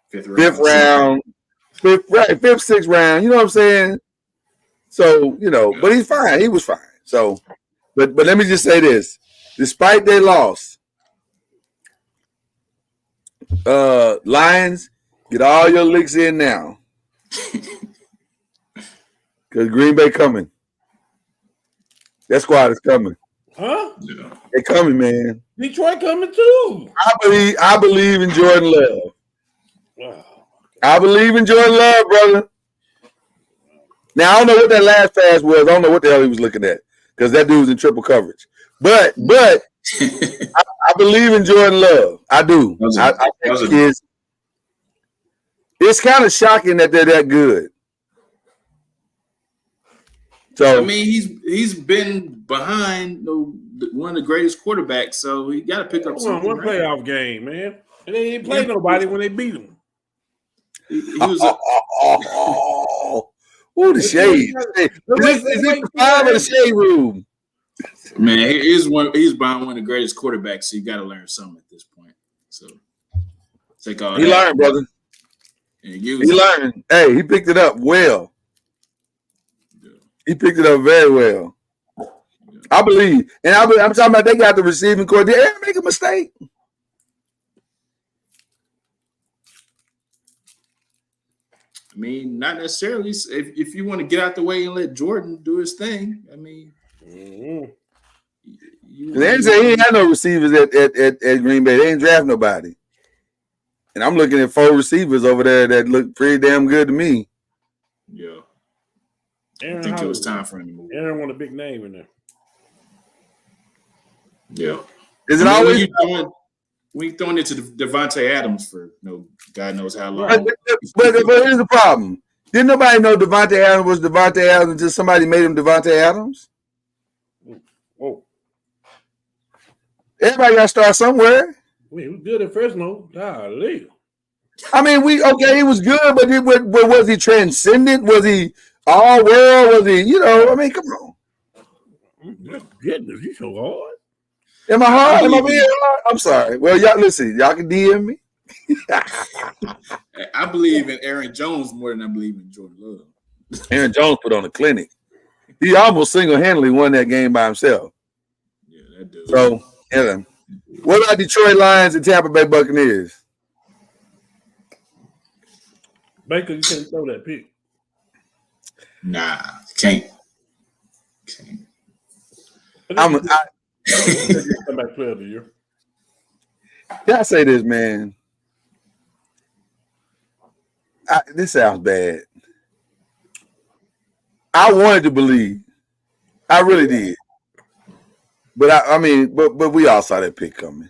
fifth round, fifth, sixth round. You know what I'm saying? So, but he's fine. He was fine. So, but let me just say this. Despite their loss, Lions, get all your licks in now. Because Green Bay coming. That squad is coming. Huh? Yeah. They're coming, man. Detroit coming too. I believe in Jordan Love. Wow. I believe in Jordan Love, brother. Now, I don't know what that last pass was. I don't know what the hell he was looking at because that dude was in triple coverage. But I believe in Jordan Love. I do. I think kids. It's kind of shocking that they're that good. So I mean, he's been behind one of the greatest quarterbacks, so he got to pick up something. One playoff game, man, and they didn't play nobody when they beat him. He was oh, the shade. Is it the 5 or the shade room? Man, he's behind one of the greatest quarterbacks, so you got to learn something at this point. So take all. He learned, brother. He learned. Hey, he picked it up well. He picked it up very well. I believe. And I'm talking about they got the receiving core. Did they ever make a mistake? I mean, not necessarily. If you want to get out the way and let Jordan do his thing, I mean, they didn't say he ain't had no receivers at Green Bay. They ain't draft nobody. And I'm looking at 4 receivers over there that look pretty damn good to me. Yeah. Aaron I think Howard, it was time for him to move. Aaron want a big name in there. Yeah. Is it always we throwing it to Devontae Adams for God knows how long? But here's the problem. Didn't nobody know Devontae Adams was Devontae Adams until somebody made him Devontae Adams? Oh. Everybody got to start somewhere. He was good at Fresno. Golly. I mean, he was good, but was he transcendent? Was he all world? Was he, I mean, come on. Goodness, he's so hard. Am I hard? Am I being hard? I'm sorry. Well, y'all listen. Y'all can DM me. I believe in Aaron Jones more than I believe in Jordan Love. Aaron Jones put on a clinic. He almost single-handedly won that game by himself. Yeah, that dude. So, what about Detroit Lions and Tampa Bay Buccaneers? Baker, you can't throw that pick. Nah, can't. Comeback player of the year. Can I say this, man? This sounds bad. I wanted to believe. I really did. But I mean, we all saw that pick coming.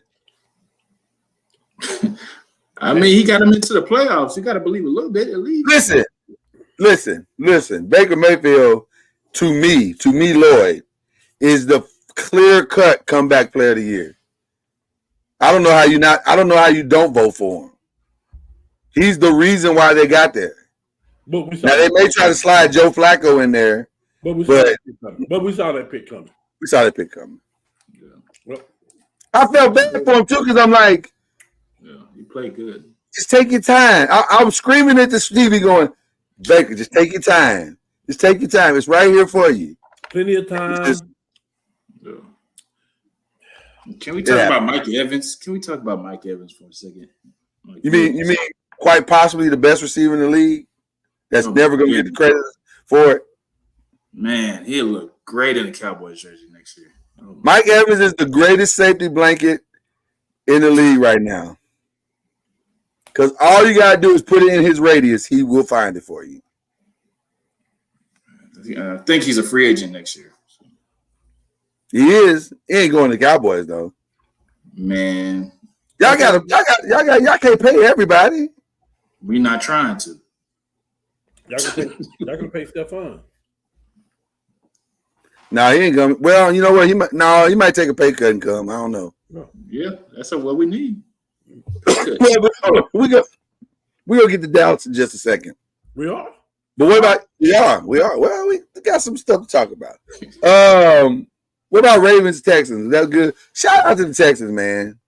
I mean, he got him into the playoffs. You got to believe a little bit at least. Listen. Baker Mayfield, to me, Lloyd, is the clear-cut comeback player of the year. I don't know how you don't vote for him. He's the reason why they got there. Now they may try to slide Joe Flacco in there, but we saw that pick coming. We saw that pick coming. Yeah. Well, I felt bad for him too because I'm like, yeah, he played good. Just take your time. I was screaming at the Stevie going, Baker, just take your time. Just take your time. It's right here for you. Plenty of time. Yeah. Can we talk about Mike Evans? Can we talk about Mike Evans for a second? You mean quite possibly the best receiver in the league? That's never going to get the credit for it. Man, he'll look great in the Cowboys jersey next year. Mike Evans is the greatest safety blanket in the league right now. Because all you got to do is put it in his radius. He will find it for you. I think he's a free agent next year. So. He is. He ain't going to the Cowboys, though. Man. Y'all can't pay everybody. We're not trying to. Y'all can pay Stephon. No, he ain't coming. Well, you know what? He might take a pay cut and come. I don't know. Yeah, that's what we need. We're gonna get to Dallas in just a second. We are. But what about we are? Well, we got some stuff to talk about. What about Ravens Texans? That's good. Shout out to the Texans, man,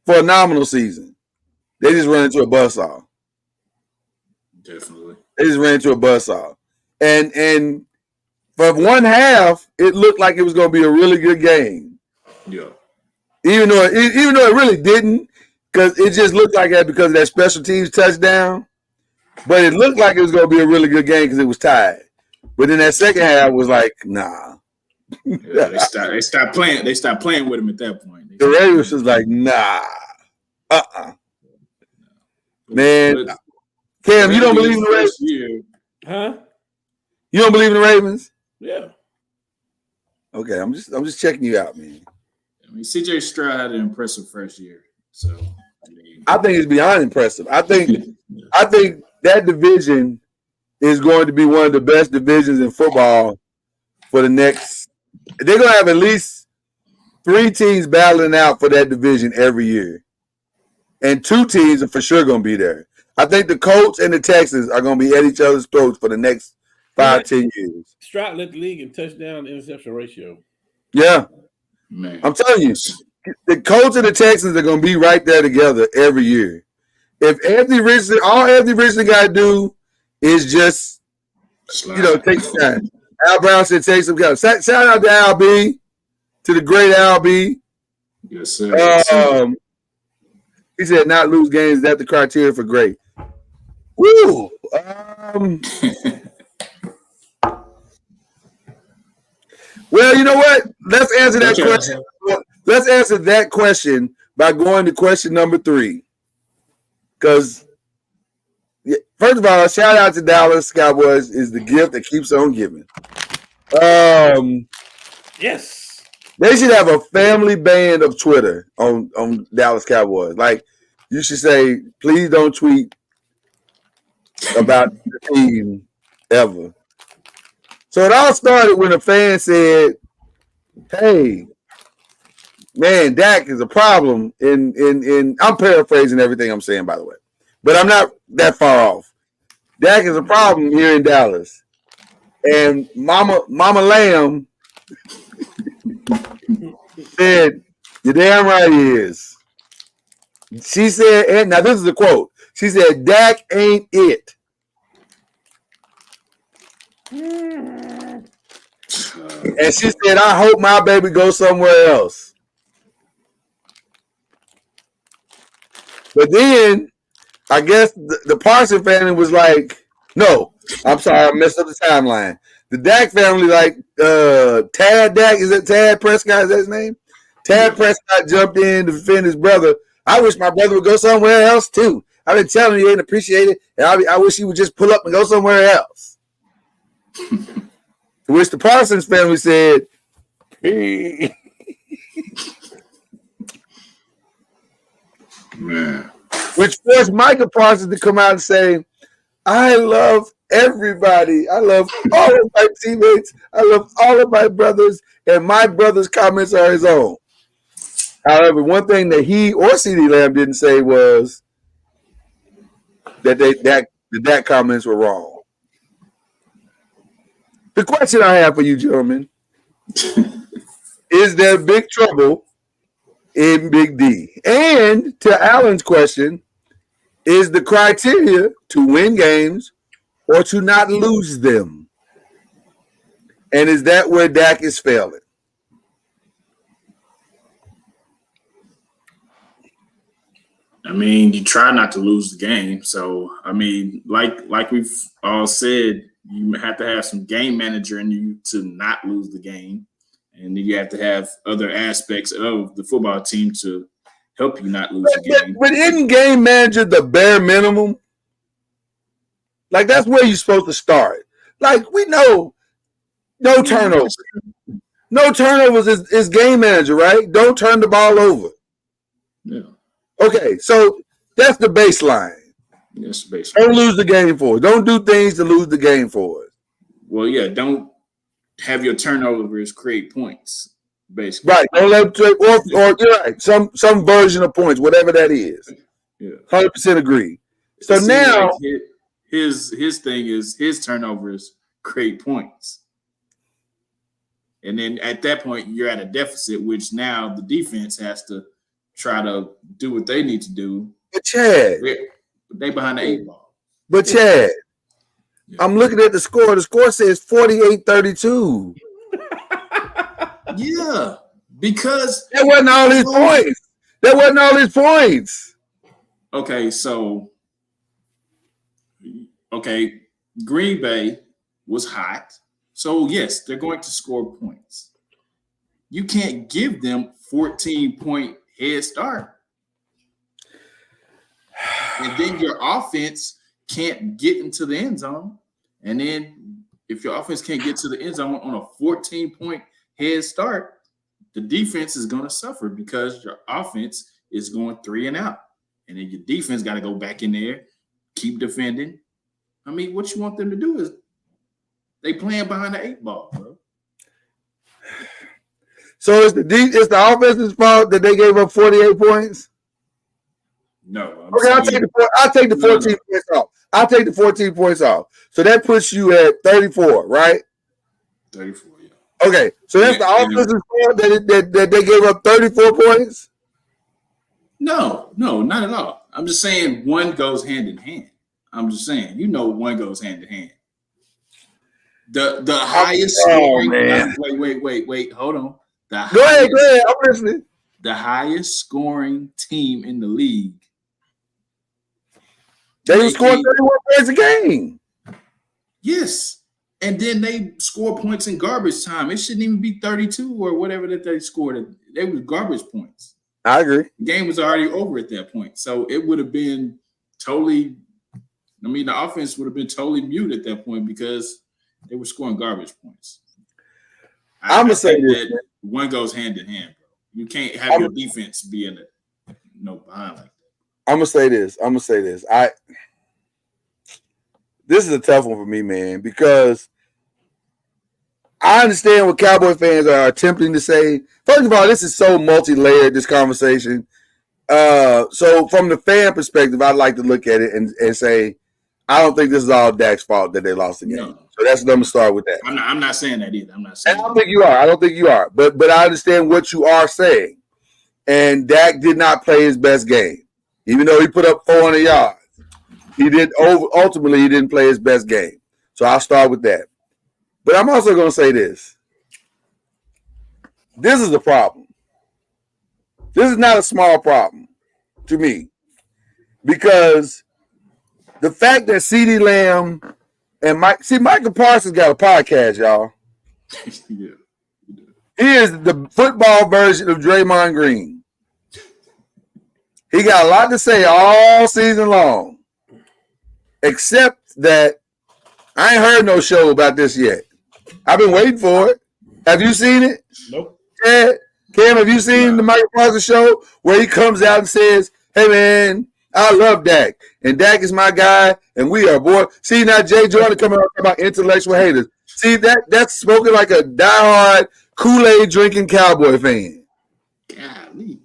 for a nominal season. They just run into a buzzsaw. Definitely. They just ran into a buzzsaw. And for one half, it looked like it was going to be a really good game. Yeah. Even though it really didn't, because it just looked like that because of that special teams touchdown. But it looked like it was going to be a really good game because it was tied. But then that second half was like, nah. Yeah, they stopped playing. They stopped playing with him at that point. The Ravens was like, nah. Man. Cam, you don't believe in the Ravens? Huh? You don't believe in the Ravens? Yeah. Okay, I'm just checking you out, man. I mean, CJ Stroud had an impressive first year. So I think it's beyond impressive. I think that division is going to be one of the best divisions in football for the next. They're going to have at least 3 teams battling out for that division every year. And 2 teams are for sure going to be there. I think the Colts and the Texans are going to be at each other's throats for the next 5-10 years. Stroud led the league in touchdown to interception ratio. Yeah. Man. I'm telling you, the Colts and the Texans are going to be right there together every year. If Anthony Richardson, all Anthony Richardson got to do is just, take some time. Al Brown said take some time. Shout out to Al B, to the great Al B. Yes, sir. He said not lose games. That's the criteria for great. Woo. Well, you know what? Let's answer that question. Let's answer that question by going to question number 3. Because, first of all, shout out to Dallas Cowboys is the gift that keeps on giving. Yes. They should have a family band of Twitter on Dallas Cowboys. Like, you should say, please don't tweet about the team ever. So it all started when a fan said, hey, man, Dak is a problem in I'm paraphrasing everything I'm saying, by the way. But I'm not that far off. Dak is a problem here in Dallas. And Mama Lamb said, you're damn right he is. She said, and now this is a quote. She said, Dak ain't it. And she said, I hope my baby goes somewhere else. But then, I guess the Parson family was like, no, I'm sorry, I messed up the timeline. The Dak family, like, Tad Dak, is it Tad Prescott? Is that his name? Tad Prescott jumped in to defend his brother. I wish my brother would go somewhere else, too. I've been telling him he ain't appreciate it, and I wish he would just pull up and go somewhere else. To which the Parsons family said, hey. Man. Which forced Micah Parsons to come out and say, I love everybody. I love all of my teammates. I love all of my brothers, and my brother's comments are his own. However, one thing that he or CeeDee Lamb didn't say was that the Dak comments were wrong. The question I have for you, gentlemen, is there big trouble in Big D? And to Alan's question, is the criteria to win games or to not lose them? And is that where Dak is failing? I mean, you try not to lose the game. So, I mean, like we've all said, you have to have some game manager in you to not lose the game. And then you have to have other aspects of the football team to help you not lose the game. But isn't game manager the bare minimum? Like, that's where you're supposed to start. Like, we know no turnovers. No turnovers is game manager, right? Don't turn the ball over. Yeah. Okay, so that's the baseline. That's the baseline. Don't lose the game for it. Don't do things to lose the game for it. Well, yeah, don't have your turnovers create points, basically. Right. Don't let or you're right. Some version of points, whatever that is. Yeah. 100% agree. So now like his thing is his turnovers create points. And then at that point, you're at a deficit, which now the defense has to try to do what they need to do. But Chad, they behind the 8 ball. But Chad, yeah. I'm looking at the score. The score says 48-32. Yeah, because that wasn't all his points. That wasn't all his points. Okay, so Green Bay was hot. So yes, they're going to score points. You can't give them 14-point head start. And then your offense can't get into the end zone. And then if your offense can't get to the end zone on a 14-point head start, the defense is going to suffer because your offense is going 3 and out. And then your defense got to go back in there, keep defending. I mean, what you want them to do is they playing behind the 8 ball, bro. So it's the offense's fault that they gave up 48 points? No. I'll take the 14 points off. I'll take the 14 points off. So that puts you at 34, right? 34, yeah. Okay. So that's the offense's fault that they gave up 34 points? No, not at all. I'm just saying one goes hand in hand. I'm just saying, one goes hand in hand. The highest scoring. Man. Wait. Hold on. Go ahead. I'm listening. The highest scoring team in the league They were scoring 31 points a game. Yes. And then they score points in garbage time. It shouldn't even be 32 or whatever that they scored. They were garbage points. I agree. The game was already over at that point. So it would have been totally, the offense would have been totally mute at that point because they were scoring garbage points. I'm going to say that one goes hand in hand, bro. You can't have your defense be in behind like that. I'm going to say this. This is a tough one for me, man, because I understand what Cowboy fans are attempting to say. First of all, this is so multi-layered, this conversation. So from the fan perspective, I'd like to look at it and say, I don't think this is all Dak's fault that they lost the game. No. So that's what I'm going to start with that. I'm not saying that either. I'm not saying I don't think you are. But I understand what you are saying. And Dak did not play his best game. Even though he put up 400 yards. Ultimately, he didn't play his best game. So I'll start with that. But I'm also going to say this. This is a problem. This is not a small problem to me. Because the fact that CeeDee Lamb and Michael Parsons got a podcast, y'all. Yeah. He is the football version of Draymond Green. He got a lot to say all season long. Except that I ain't heard no show about this yet. I've been waiting for it. Have you seen it? Nope. Cam, have you seen the Michael Parsons show where he comes out and says, hey, man, I love Dak. And Dak is my guy, and we are boy. See, now Jay Jordan coming out about intellectual haters. See, that's spoken like a diehard Kool-Aid drinking Cowboy fan. Golly.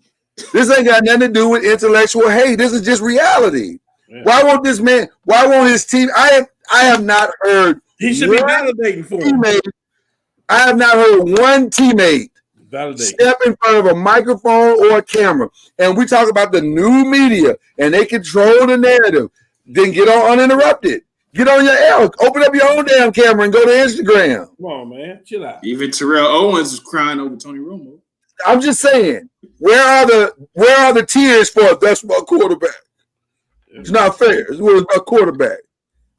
This ain't got nothing to do with intellectual hate. This is just reality. Yeah. Why won't his team? I have not heard. He should be validating for him. I have not heard one teammate step in front of a microphone or a camera. And we talk about the new media and they control the narrative. Then get on uninterrupted. Get on your L. Open up your own damn camera and go to Instagram. Come on, man. Chill out. Even Terrell Owens is crying over Tony Romo. I'm just saying, where are the tears for that's my quarterback? It's not fair. It's my quarterback.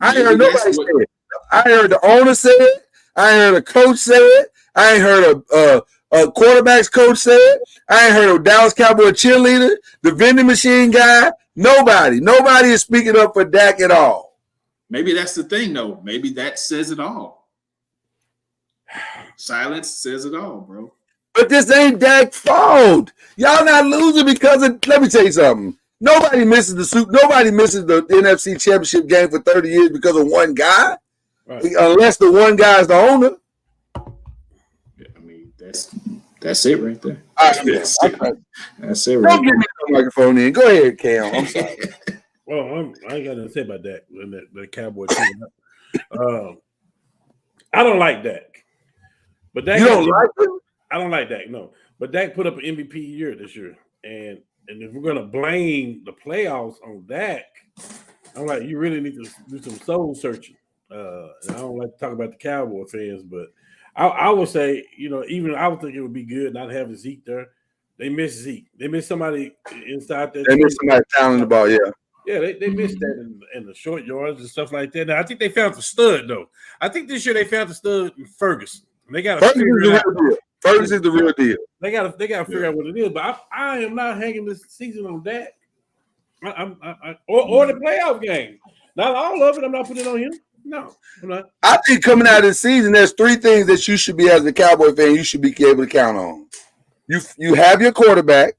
I ain't heard nobody say it. I heard the owner say it. I ain't heard a coach say it. I ain't heard a quarterback's coach say it. I ain't heard a Dallas Cowboy cheerleader, the vending machine guy. Nobody is speaking up for Dak at all. Maybe that's the thing, though. Maybe that says it all. Silence says it all, bro. But this ain't Dak's fault. Y'all not losing because of. Let me tell you something. Nobody misses the NFC Championship game for 30 years because of one guy, right. Unless the one guy is the owner. Yeah, I mean, that's it right there. That's it right Don't give me the microphone in. Go ahead, Cam. I'm sorry. Well, I ain't got nothing to say about that. The Cowboy team. I don't like Dak. But Dak, you don't like him? I don't like Dak. No, but Dak put up an MVP year this year, and if we're gonna blame the playoffs on Dak, I'm like, you really need to do some soul searching. And I don't like to talk about the Cowboy fans, but I would say, even I would think it would be good not having Zeke there. They miss Zeke. They miss somebody inside that. They miss somebody pounding the ball, yeah. Yeah, they missed that in the short yards and stuff like that. Now, I think they found the stud, though. I think this year they found the stud in Ferguson. They got to figure it out. Ferguson is the real deal. They got to figure out what it is. But I am not hanging this season on that. Or the playoff game. Not all of it. I'm not putting it on him. No, I'm not. I think coming out of the season, there's three things that you should be, as a Cowboy fan, you should be able to count on. You have your quarterback.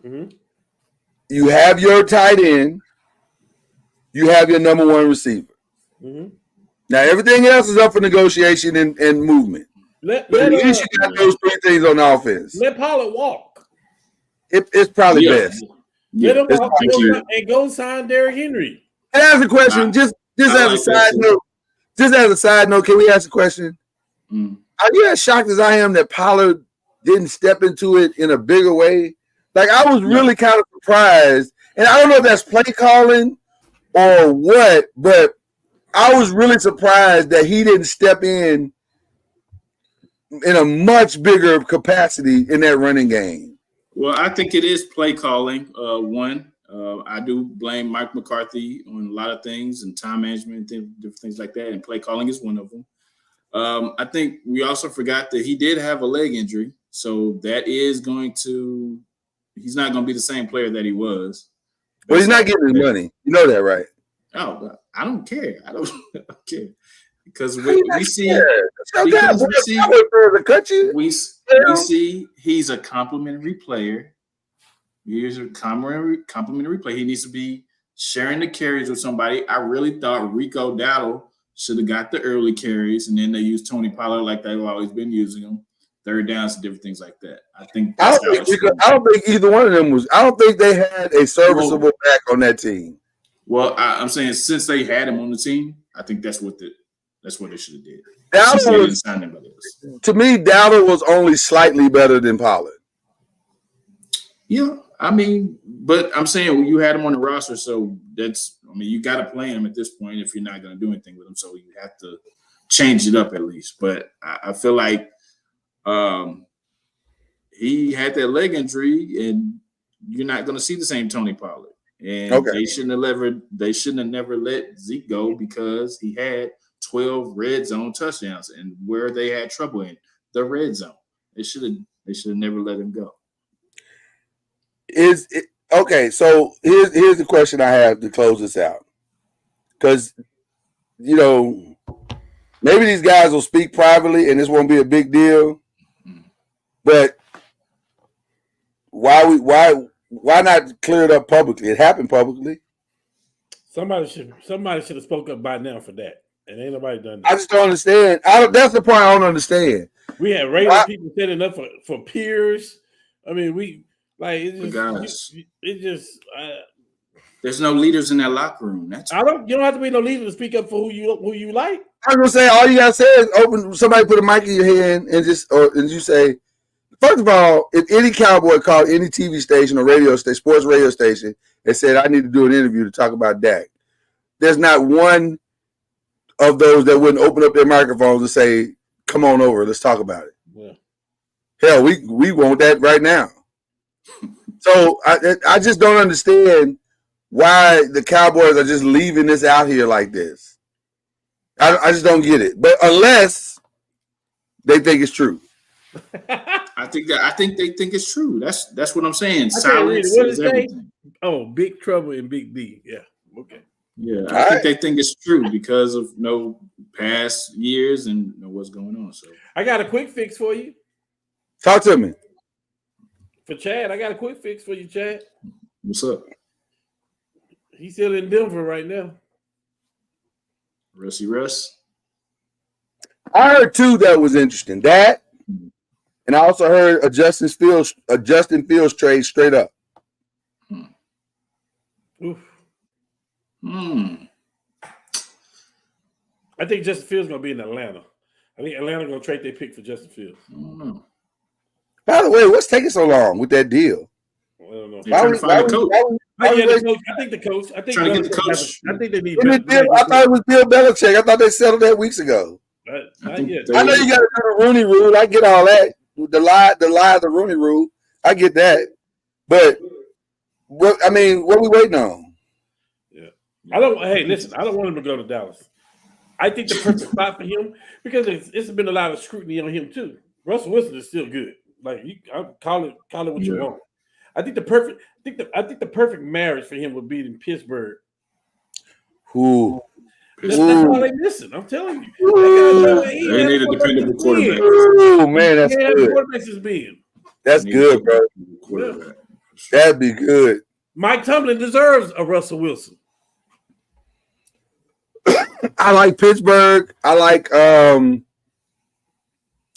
Mm-hmm. You have your tight end. You have your number one receiver. Mm-hmm. Now, everything else is up for negotiation and movement. But at least you got those three things on offense. Let Pollard walk. It's probably best. Let him walk and go sign Derrick Henry. Can I ask a question? Just as a side note. Just as a side note, can we ask a question? Mm. Are you as shocked as I am that Pollard didn't step into it in a bigger way? Like, I was really kind of surprised. And I don't know if that's play calling or what, but I was really surprised that he didn't step in a much bigger capacity in that running game. Well, I think it is play calling, one. I do blame Mike McCarthy on a lot of things and time management and different things like that, and play calling is one of them. I think we also forgot that he did have a leg injury, so that is he's not going to be the same player that he was. Well, he's not getting his money. You know that, right? Oh, I don't care. I don't care. Because we see he's a complimentary player. He's a complimentary player. He needs to be sharing the carries with somebody. I really thought Rico Dowdle should have got the early carries, and then they used Tony Pollard like they've always been using him. Third downs and different things like that. I don't think either one of them was. I don't think they had a serviceable back on that team. Well, I'm saying since they had him on the team, I think that's what they should have did. To me, Dowdle was only slightly better than Pollard. Yeah, I mean, but I'm saying you had him on the roster, so you got to play him at this point if you're not going to do anything with him. So you have to change it up at least. But I feel like he had that leg injury, and you're not going to see the same Tony Pollard. And they shouldn't have never let Zeke go because he had 12 red zone touchdowns, and where they had trouble in the red zone, they should have never let him go. So here's the question I have to close this out, because maybe these guys will speak privately and this won't be a big deal, but why not clear it up publicly? It happened publicly. Somebody should have spoke up by now for that, and ain't nobody done that. I just don't understand. That's the part I don't understand. We had radio people setting up for peers. I mean, there's no leaders in that locker room. You don't have to be no leader to speak up for who you like. I was gonna say all you gotta say is somebody put a mic in your hand and you say, first of all, if any cowboy called any TV station or radio station, sports radio station, and said I need to do an interview to talk about Dak, there's not one of those that wouldn't open up their microphones and say, "Come on over, let's talk about it." Yeah. Hell, we want that right now. So I just don't understand why the Cowboys are just leaving this out here like this. I just don't get it. But unless they think it's true. I think they think it's true. That's what I'm saying. Silence is everything. Oh, Big Trouble in Big D. Yeah. Okay. Yeah, I think they think it's true because of past years and what's going on. So I got a quick fix for you. Talk to me. For Chad, I got a quick fix for you, Chad. What's up? He's still in Denver right now. Russ. I heard two that was interesting. That, and I also heard a Justin Fields trade straight up. Oof. I think Justin Fields gonna be in Atlanta. I think Atlanta gonna trade their pick for Justin Fields. I don't know. By the way, what's taking so long with that deal? I don't know. Trying to find the coach. I think the coach. I think trying to get the coach. I think they need. I thought it was Bill Belichick. I thought they settled that weeks ago. I know you got to do the Rooney Rule. I get all that. The Rooney Rule. I get that. But what are we waiting on? Yeah. I don't want him to go to Dallas. I think the perfect spot for him, because it's been a lot of scrutiny on him too. Russell Wilson is still good. Like call it what you want. I think the perfect marriage for him would be in Pittsburgh. Who? That's all they missing. I'm telling you. They need a dependable quarterback. Oh man, that's good. Quarterbacks is being. That's good, bro. Yeah. That'd be good. Mike Tomlin deserves a Russell Wilson. I like Pittsburgh. I like I ain't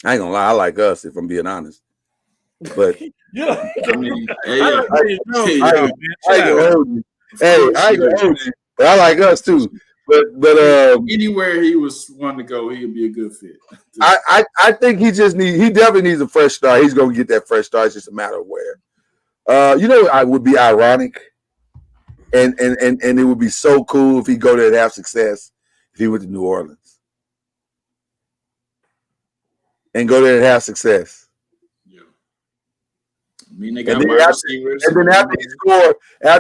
gonna lie, I like us if I'm being honest. But I ain't gonna hold you. But I like us too. But anywhere he was wanting to go, he'd be a good fit. I think he definitely needs a fresh start. He's gonna get that fresh start. It's just a matter of where. I would be ironic, and it would be so cool if he go there and have success. If he went to New Orleans and go there and have success. Yeah, mean, they got wide receivers. And then after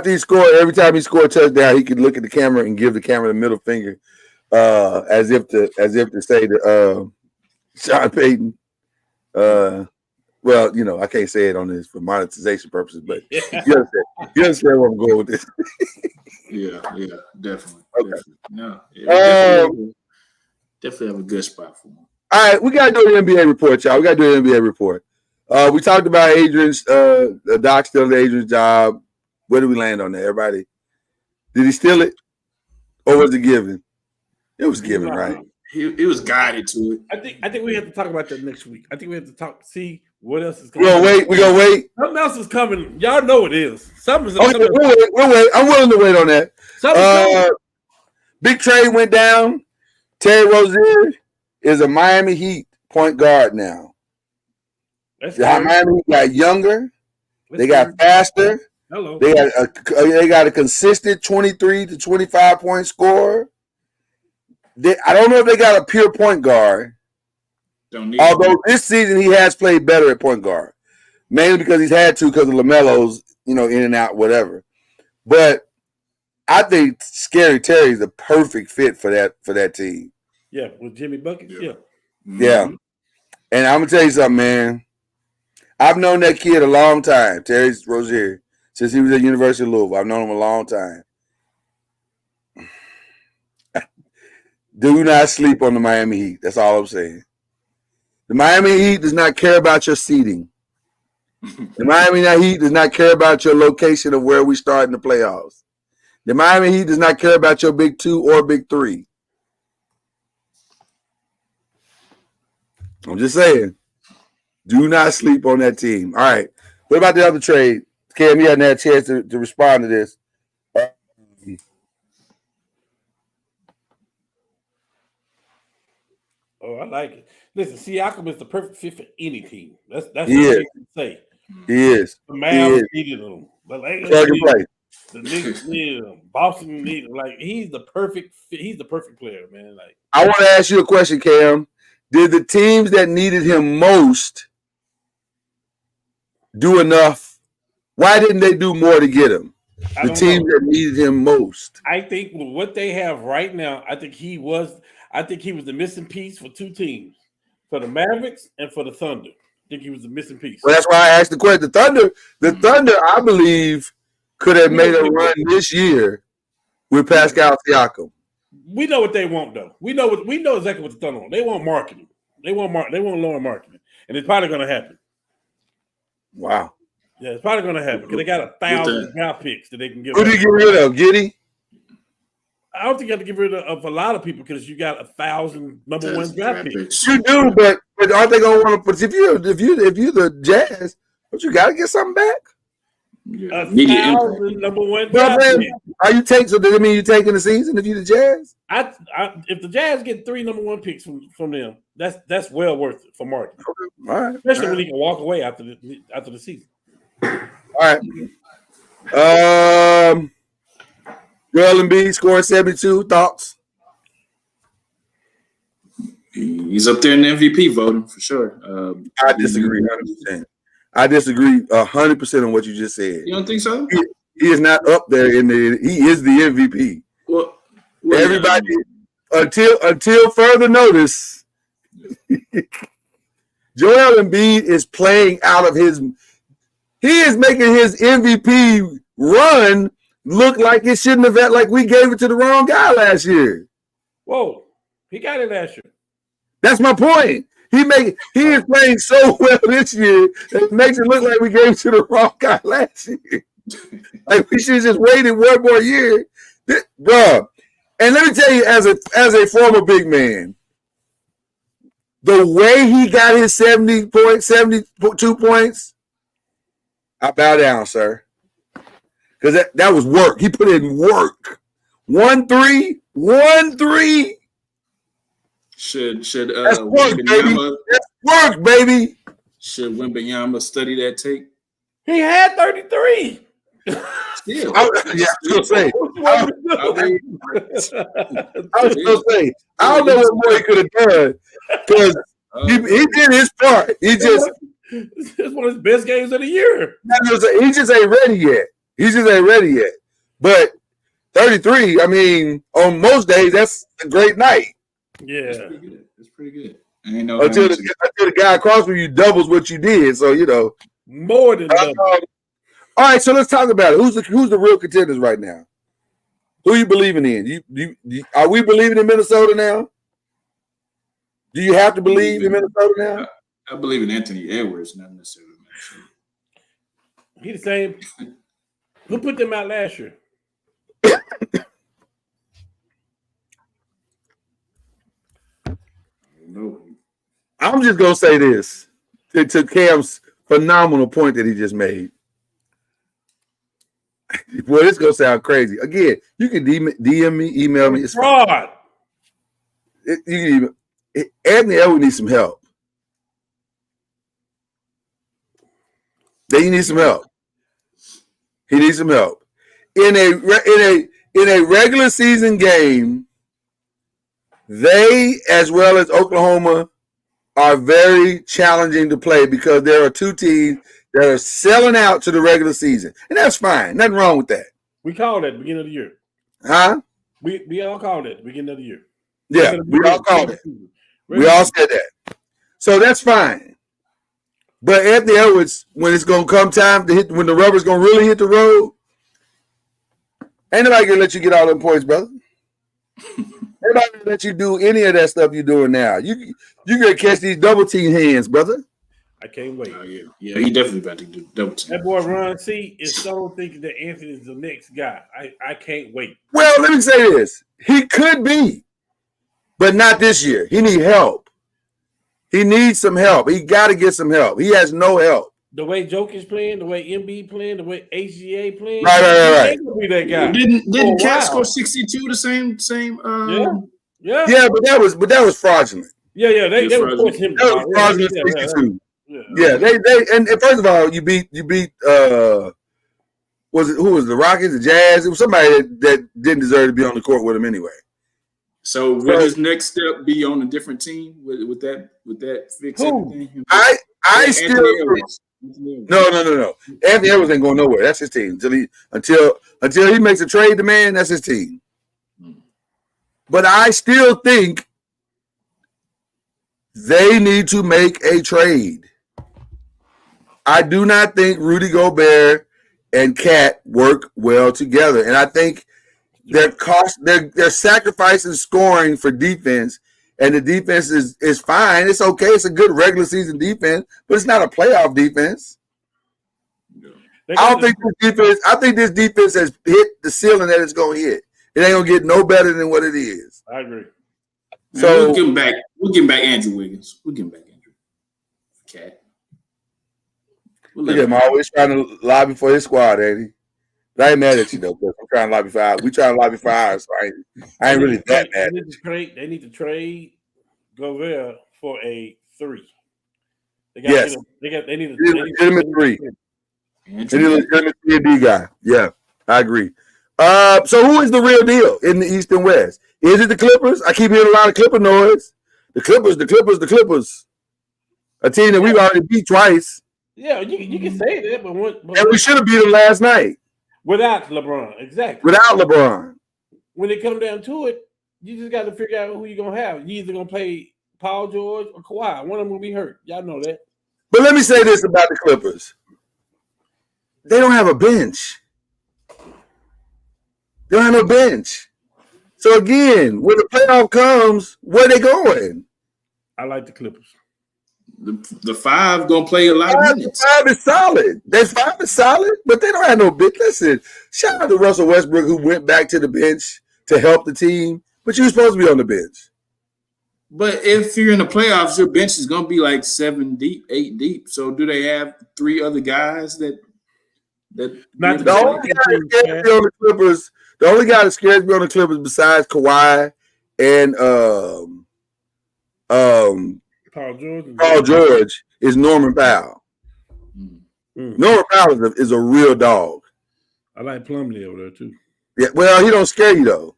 he scored, every time he scored a touchdown, he could look at the camera and give the camera the middle finger, as if to say to Sean Payton. Well, I can't say it on this for monetization purposes, but you understand where I'm going with this. yeah, definitely. Okay. Definitely. No, definitely have a good spot for him. All right, we got to do an NBA report, y'all. We got to do an NBA report. We talked about Adrian's, Doc stealing Adrian's job. Where did we land on that, everybody? Did he steal it? Or was it given? It was given, right? He was guided to it. I think we have to talk about that next week. I think we have to see what else is coming. We're gonna wait. Something else is coming. Y'all know it is. Something's coming. We'll wait. I'm willing to wait on that. Big trade went down. Terry Rozier is a Miami Heat point guard now. Miami Heat got younger. They got faster. Hello. They got a consistent 23 to 25 point score. I don't know if they got a pure point guard. Although this season he has played better at point guard, mainly because he's had to because of LaMelo's, in and out, whatever. But I think Scary Terry is the perfect fit for that team. Yeah, with Jimmy Buckets. Yeah. Yeah. And I'm gonna tell you something, man. I've known that kid a long time, Terry Rozier, since he was at University of Louisville. I've known him a long time. Do not sleep on the Miami Heat. That's all I'm saying. The Miami Heat does not care about your seeding. The Miami Heat does not care about your location of where we start in the playoffs. The Miami Heat does not care about your big two or big three. I'm just saying. Do not sleep on that team. All right. What about the other trade? Cam, you hadn't had a chance to respond to this. Oh, I like it. Listen, Siakam is the perfect fit for any team. That's what I can say. He is. The Mavs needed him. The Lakers needed him. The Knicks needed him. Boston needed him. Like, he's the perfect fit. He's the perfect player, man. Like, I want to ask you a question, Cam. Did the teams that needed him most do enough? Why didn't they do more to get him? The teams that needed him most. I think with what they have right now, I think he was the missing piece for two teams, for the Mavericks and for the Thunder. I think he was the missing piece. Well, that's why I asked the question. The Thunder, I believe, could have made a run this year with Pascal Siakam. We know what they want, though. We know exactly what the Thunder want. They want marketing. They want lower marketing, and it's probably going to happen. Wow. Yeah, it's probably going to happen because they got 1,000 draft picks that they can give. Who do you get rid of, Giddey? I don't think you have to get rid of a lot of people because you got 1,000 number one draft picks. You do, but aren't they going to want to? But if you're the Jazz, don't you got to get something back? 1,000 number one draft picks. Are you taking? So does it mean you're taking the season if you're the Jazz? If the Jazz get 3 number one picks from them, that's well worth it for marketing. Okay. All right. Especially when he can walk away after the season. All right. Joel Embiid scoring 72. Thoughts? He's up there in the MVP voting for sure. I disagree 100%. I disagree 100% on what you just said. You don't think so? He is not up there he is the MVP. Well everybody until further notice, Joel Embiid is playing out of he is making his MVP run look like it shouldn't have like we gave it to the wrong guy last year. Whoa, he got it last year. That's my point. He is playing so well this year that it makes it look like we gave it to the wrong guy last year. Like we should have just waited one more year, bro. And let me tell you, as a former big man, the way he got his 72 points, I bow down, sir. Because that was work. He put in work. 1-3. Should that's work, baby. That's work, baby. Should Wembanyama study that tape? He had 33. Still. I was going to say. I don't know what more he could have done because he did his part. He just It's one of his best games of the year. He just ain't ready yet. But 33, I mean, on most days, that's a great night. Yeah. It's pretty good. Until the guy across from you doubles what you did. So, more than double. All right, so let's talk about it. Who's the real contenders right now? Who are you believing in? Are we believing in Minnesota now? Do you have to believe in Minnesota now? I believe in Anthony Edwards, not necessarily Minnesota. He the same. Who put them out last year? No. I'm just gonna say this to Cam's phenomenal point that he just made. Well, it's gonna sound crazy. Again, you can DM me, email me. It's fraud. Anthony Edwards needs some help. He needs some help. He needs some help in a regular season game. They, as well as Oklahoma, are very challenging to play because there are two teams that are selling out to the regular season. And that's fine. Nothing wrong with that. We called that at the beginning of the year. Huh? We all called it at the beginning of the year. Yeah, we all called it. We all said that. So that's fine. But Anthony Edwards, when it's going to come time to hit, when the rubber's going to really hit the road, ain't nobody going to let you get all them points, brother. Nobody going to let you do any of that stuff you're doing now. You going to catch these double team hands, brother. I can't wait. Oh, yeah, he definitely about to do double team. That boy Ron C is so thinking that Anthony is the next guy. I can't wait. Well, let me say this. He could be, but not this year. He needs help. He needs some help. He got to get some help. He has no help. The way Jokic playing, the way MB playing, the way HGA playing. Right. He ain't gonna be that guy. Didn't Cat score 62 the same? Yeah, but that was fraudulent. Yeah. They were forcing him. That was fraudulent 62. Yeah. They and first of all, you beat who was the Rockets, the Jazz? It was somebody that didn't deserve to be on the court with him anyway. So will his next step be on a different team with that fix everything? I still no. Anthony Edwards ain't going nowhere. That's his team until he makes a trade demand. That's his team. But I still think they need to make a trade. I do not think Rudy Gobert and Cat work well together, and I think they're sacrificing scoring for defense, and the defense is fine. It's okay. It's a good regular season defense, but it's not a playoff defense. I think this defense has hit the ceiling that it's going to hit. It ain't going to get no better than what it is. I agree. So we'll get back Andrew Wiggins. We'll get back Andrew. Cat. Look at him always trying to lobby for his squad, ain't he? But I ain't mad at you though, because I'm trying to lobby for ours. We trying to lobby for ours, so I ain't really that mad. They need to trade Gobert for a 3. They need a 3. They need a legitimate 3D guy. Yeah, I agree. So who is the real deal in the East and West? Is it the Clippers? I keep hearing a lot of Clipper noise. The Clippers. A team that we've already beat twice. Yeah, you can say that, but and we should have beat them last night. Without LeBron, exactly. Without LeBron. When it comes down to it, you just got to figure out who you're going to have. You either going to play Paul George or Kawhi. One of them going to be hurt. Y'all know that. But let me say this about the Clippers. They don't have a bench. They don't have no bench. So, again, when the playoff comes, where are they going? I like the Clippers. The 5 going to play a lot of minutes. 5 is solid. That 5 is solid, but they don't have no bench. Listen, shout out to Russell Westbrook who went back to the bench to help the team, but you're supposed to be on the bench. But if you're in the playoffs, your bench is going to be like 7 deep, 8 deep. So do they have 3 other guys that not the only guy that scares me on the Clippers? The only guy that scares me on the Clippers besides Kawhi and Paul George is Norman Powell. Norman Powell is a real dog. I like Plumlee over there too. Yeah, well, he don't scare you though.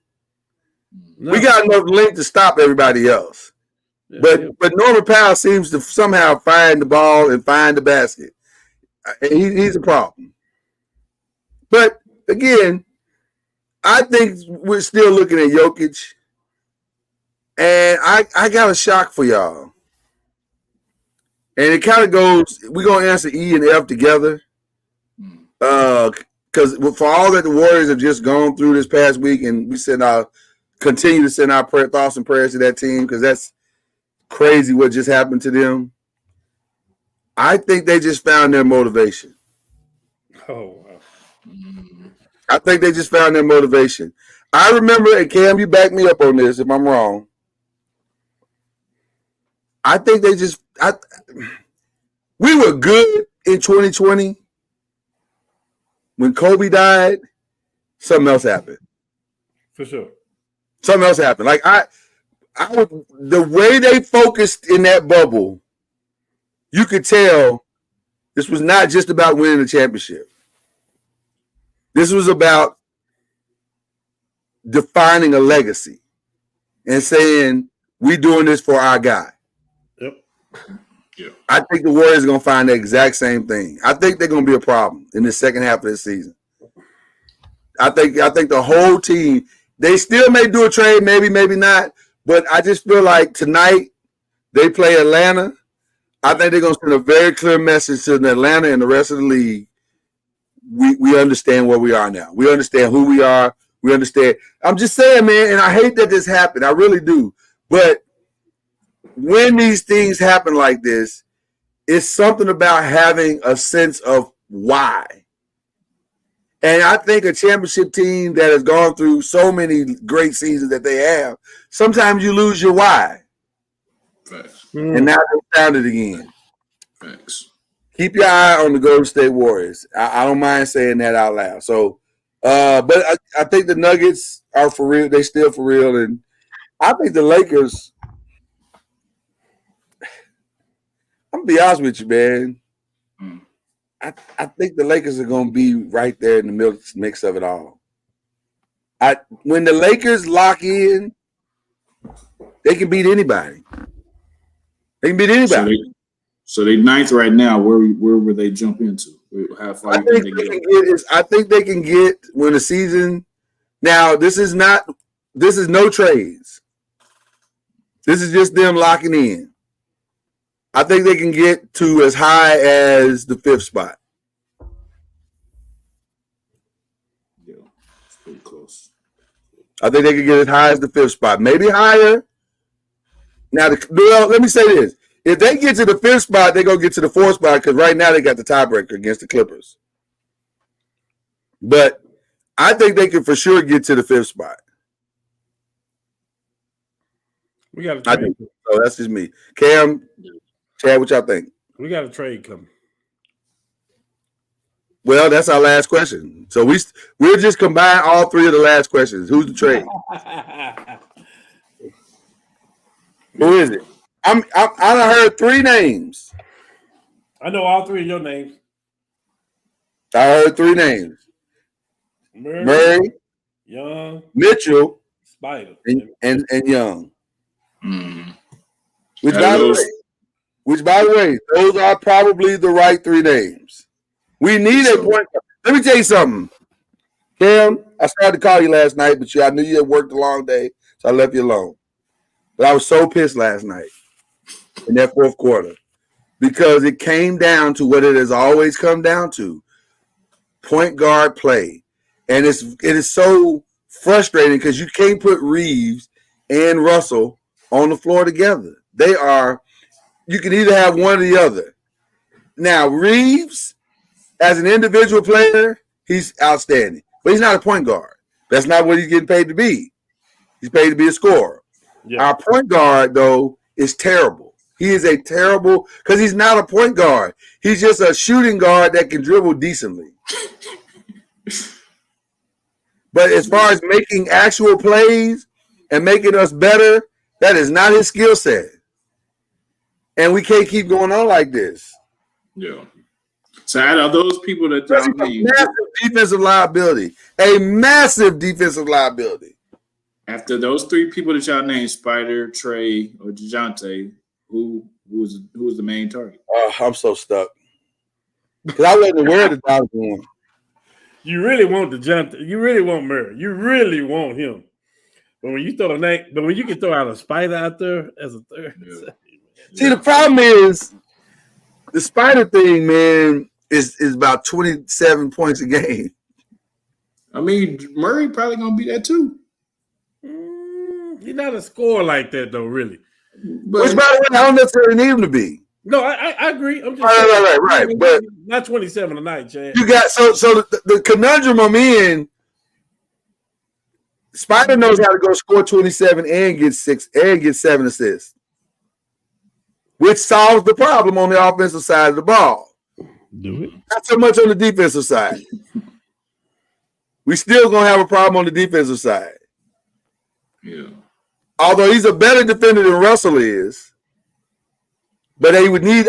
No. We got enough length to stop everybody else. But Norman Powell seems to somehow find the ball and find the basket. He's a problem. But again, I think we're still looking at Jokic. And I got a shock for y'all. And it kind of goes, we're going to answer E and F together. Because for all that the Warriors have just gone through this past week, and we continue to send our thoughts and prayers to that team, because that's crazy what just happened to them. I think they just found their motivation. Oh, wow. I think they just found their motivation. I remember, and Cam, you back me up on this if I'm wrong. I think we were good in 2020. When Kobe died, something else happened. For sure. Something else happened. Like the way they focused in that bubble, you could tell this was not just about winning the championship. This was about defining a legacy and saying, we're doing this for our guy. Yep. Yeah. I think the Warriors are going to find the exact same thing. I think they're going to be a problem in the second half of this season. I think the whole team, they still may do a trade, maybe not, but I just feel like tonight they play Atlanta. I think they're going to send a very clear message to Atlanta and the rest of the league. We understand where we are now. We understand who we are. We understand. I'm just saying, man, and I hate that this happened. I really do. But when these things happen like this, it's something about having a sense of why. And I think a championship team that has gone through so many great seasons that they have, sometimes you lose your why. Facts. And now they found it again. Facts. Keep your eye on the Golden State Warriors. I don't mind saying that out loud. So, but I think the Nuggets are for real. They still for real. And I think the Lakers, I'm going to be honest with you, man. I think the Lakers are going to be right there in the mix of it all. When the Lakers lock in, they can beat anybody. They can beat anybody. So they ninth right now. Where would they jump into? How far I think they can get when the season. Now this is no trades. This is just them locking in. I think they can get to as high as the 5th spot. Yeah, it's pretty close. I think they can get as high as the 5th spot, maybe higher. Now, let me say this. If they get to the 5th spot, they're going to get to the 4th spot because right now they got the tiebreaker against the Clippers. But I think they can for sure get to the 5th spot. We got a trade. I think so. That's just me. Cam, Chad, what y'all think? We got a trade coming. Well, that's our last question. So we'll just combine all three of the last questions. Who's the trade? Who is it? I heard 3 names. I know all 3 of your names. I heard 3 names. Murray, Young, Mitchell, Spider, and Young. Mm. Which, by the way, those are probably the right 3 names. We need a point. Let me tell you something. Cam, I started to call you last night, but I knew you had worked a long day, so I left you alone. But I was so pissed last night in that 4th quarter because it came down to what it has always come down to, point guard play. And it is so frustrating because you can't put Reeves and Russell on the floor together. You can either have one or the other. Now, Reeves, as an individual player, he's outstanding. But he's not a point guard. That's not what he's getting paid to be. He's paid to be a scorer. Yeah. Our point guard, though, is terrible. He is a terrible – because he's not a point guard. He's just a shooting guard that can dribble decently. But as far as making actual plays and making us better, that is not his skill set. And we can't keep going on like this. Yeah. So out of those people that massive defensive liability. A massive defensive liability. After those three people that y'all named, Spider, Trey, or DeJounte, who was the main target? I'm so stuck. Because I wasn't aware of the Donovan one. You really want DeJounte. You really want Murray. You really want him. But when you can throw out a Spider out there as a third. Yeah. See, the problem is the Spider thing, man, is about 27 points a game. I mean, Murray probably gonna be that too. He's not a scorer like that, though, really. But Which, by the way, I don't necessarily need him to be. No, I agree. I'm just right. But not 27 tonight, Chad. you got so the conundrum I'm in. Spider knows how to go score 27 and get 7 assists, which solves the problem on the offensive side of the ball. Do it. Not so much on the defensive side. We still gonna have a problem on the defensive side. yeah, Although he's a better defender than Russell is, but we would need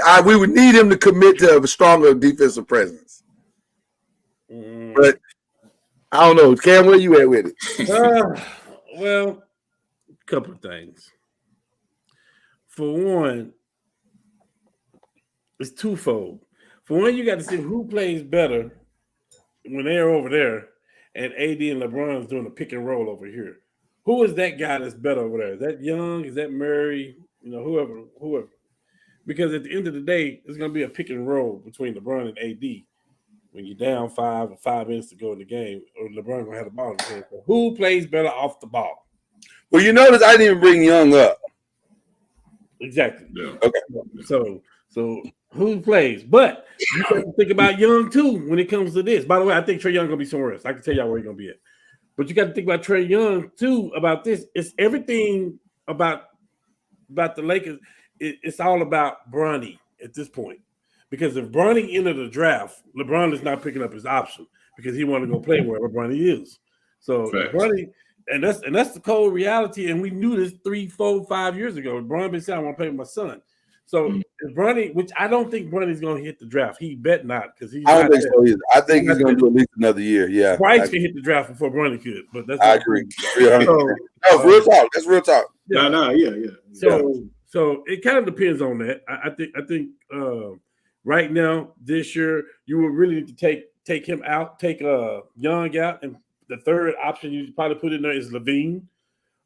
him to commit to a stronger defensive presence. But I don't know. Cam, where you at with it? Well, a couple of things. For one, it's twofold. For one, you got to see who plays better when they're over there and AD and LeBron's doing a pick and roll over here. Who is that guy that's better over there? Is that Young? Is that Murray? Whoever. Because at the end of the day, it's going to be a pick and roll between LeBron and AD. When you're down 5 or 5 minutes to go in the game, or LeBron going to have the ball in his hand. So who plays better off the ball? Well, you notice I didn't even bring Young up. Exactly. yeah. Okay. So who plays? But you have to think about Young too when it comes to this. By the way, I think Trae Young gonna be somewhere else. I can tell y'all where he's gonna be at. But you got to think about Trae Young too about this. It's everything about the Lakers. It's all about Bronny at this point. Because if Bronny entered the draft, LeBron is not picking up his option because he wanted to go play wherever Bronny is. So Bronny, and that's the cold reality. And we knew this 3, 4, 5 years ago. Bronny been saying, I want to play with my son. So if Bronny, which I don't think Bronny's going to hit the draft. He bet not because I don't think so either. I think he's going to do at least another year. Yeah, Bryce can hit the draft before Bronny could. But that's I agree. No, real talk. That's real talk. Yeah. Yeah. So it kind of depends on that. I think right now this year you will really need to take him out, take Young out, and the third option you probably put in there is Levine.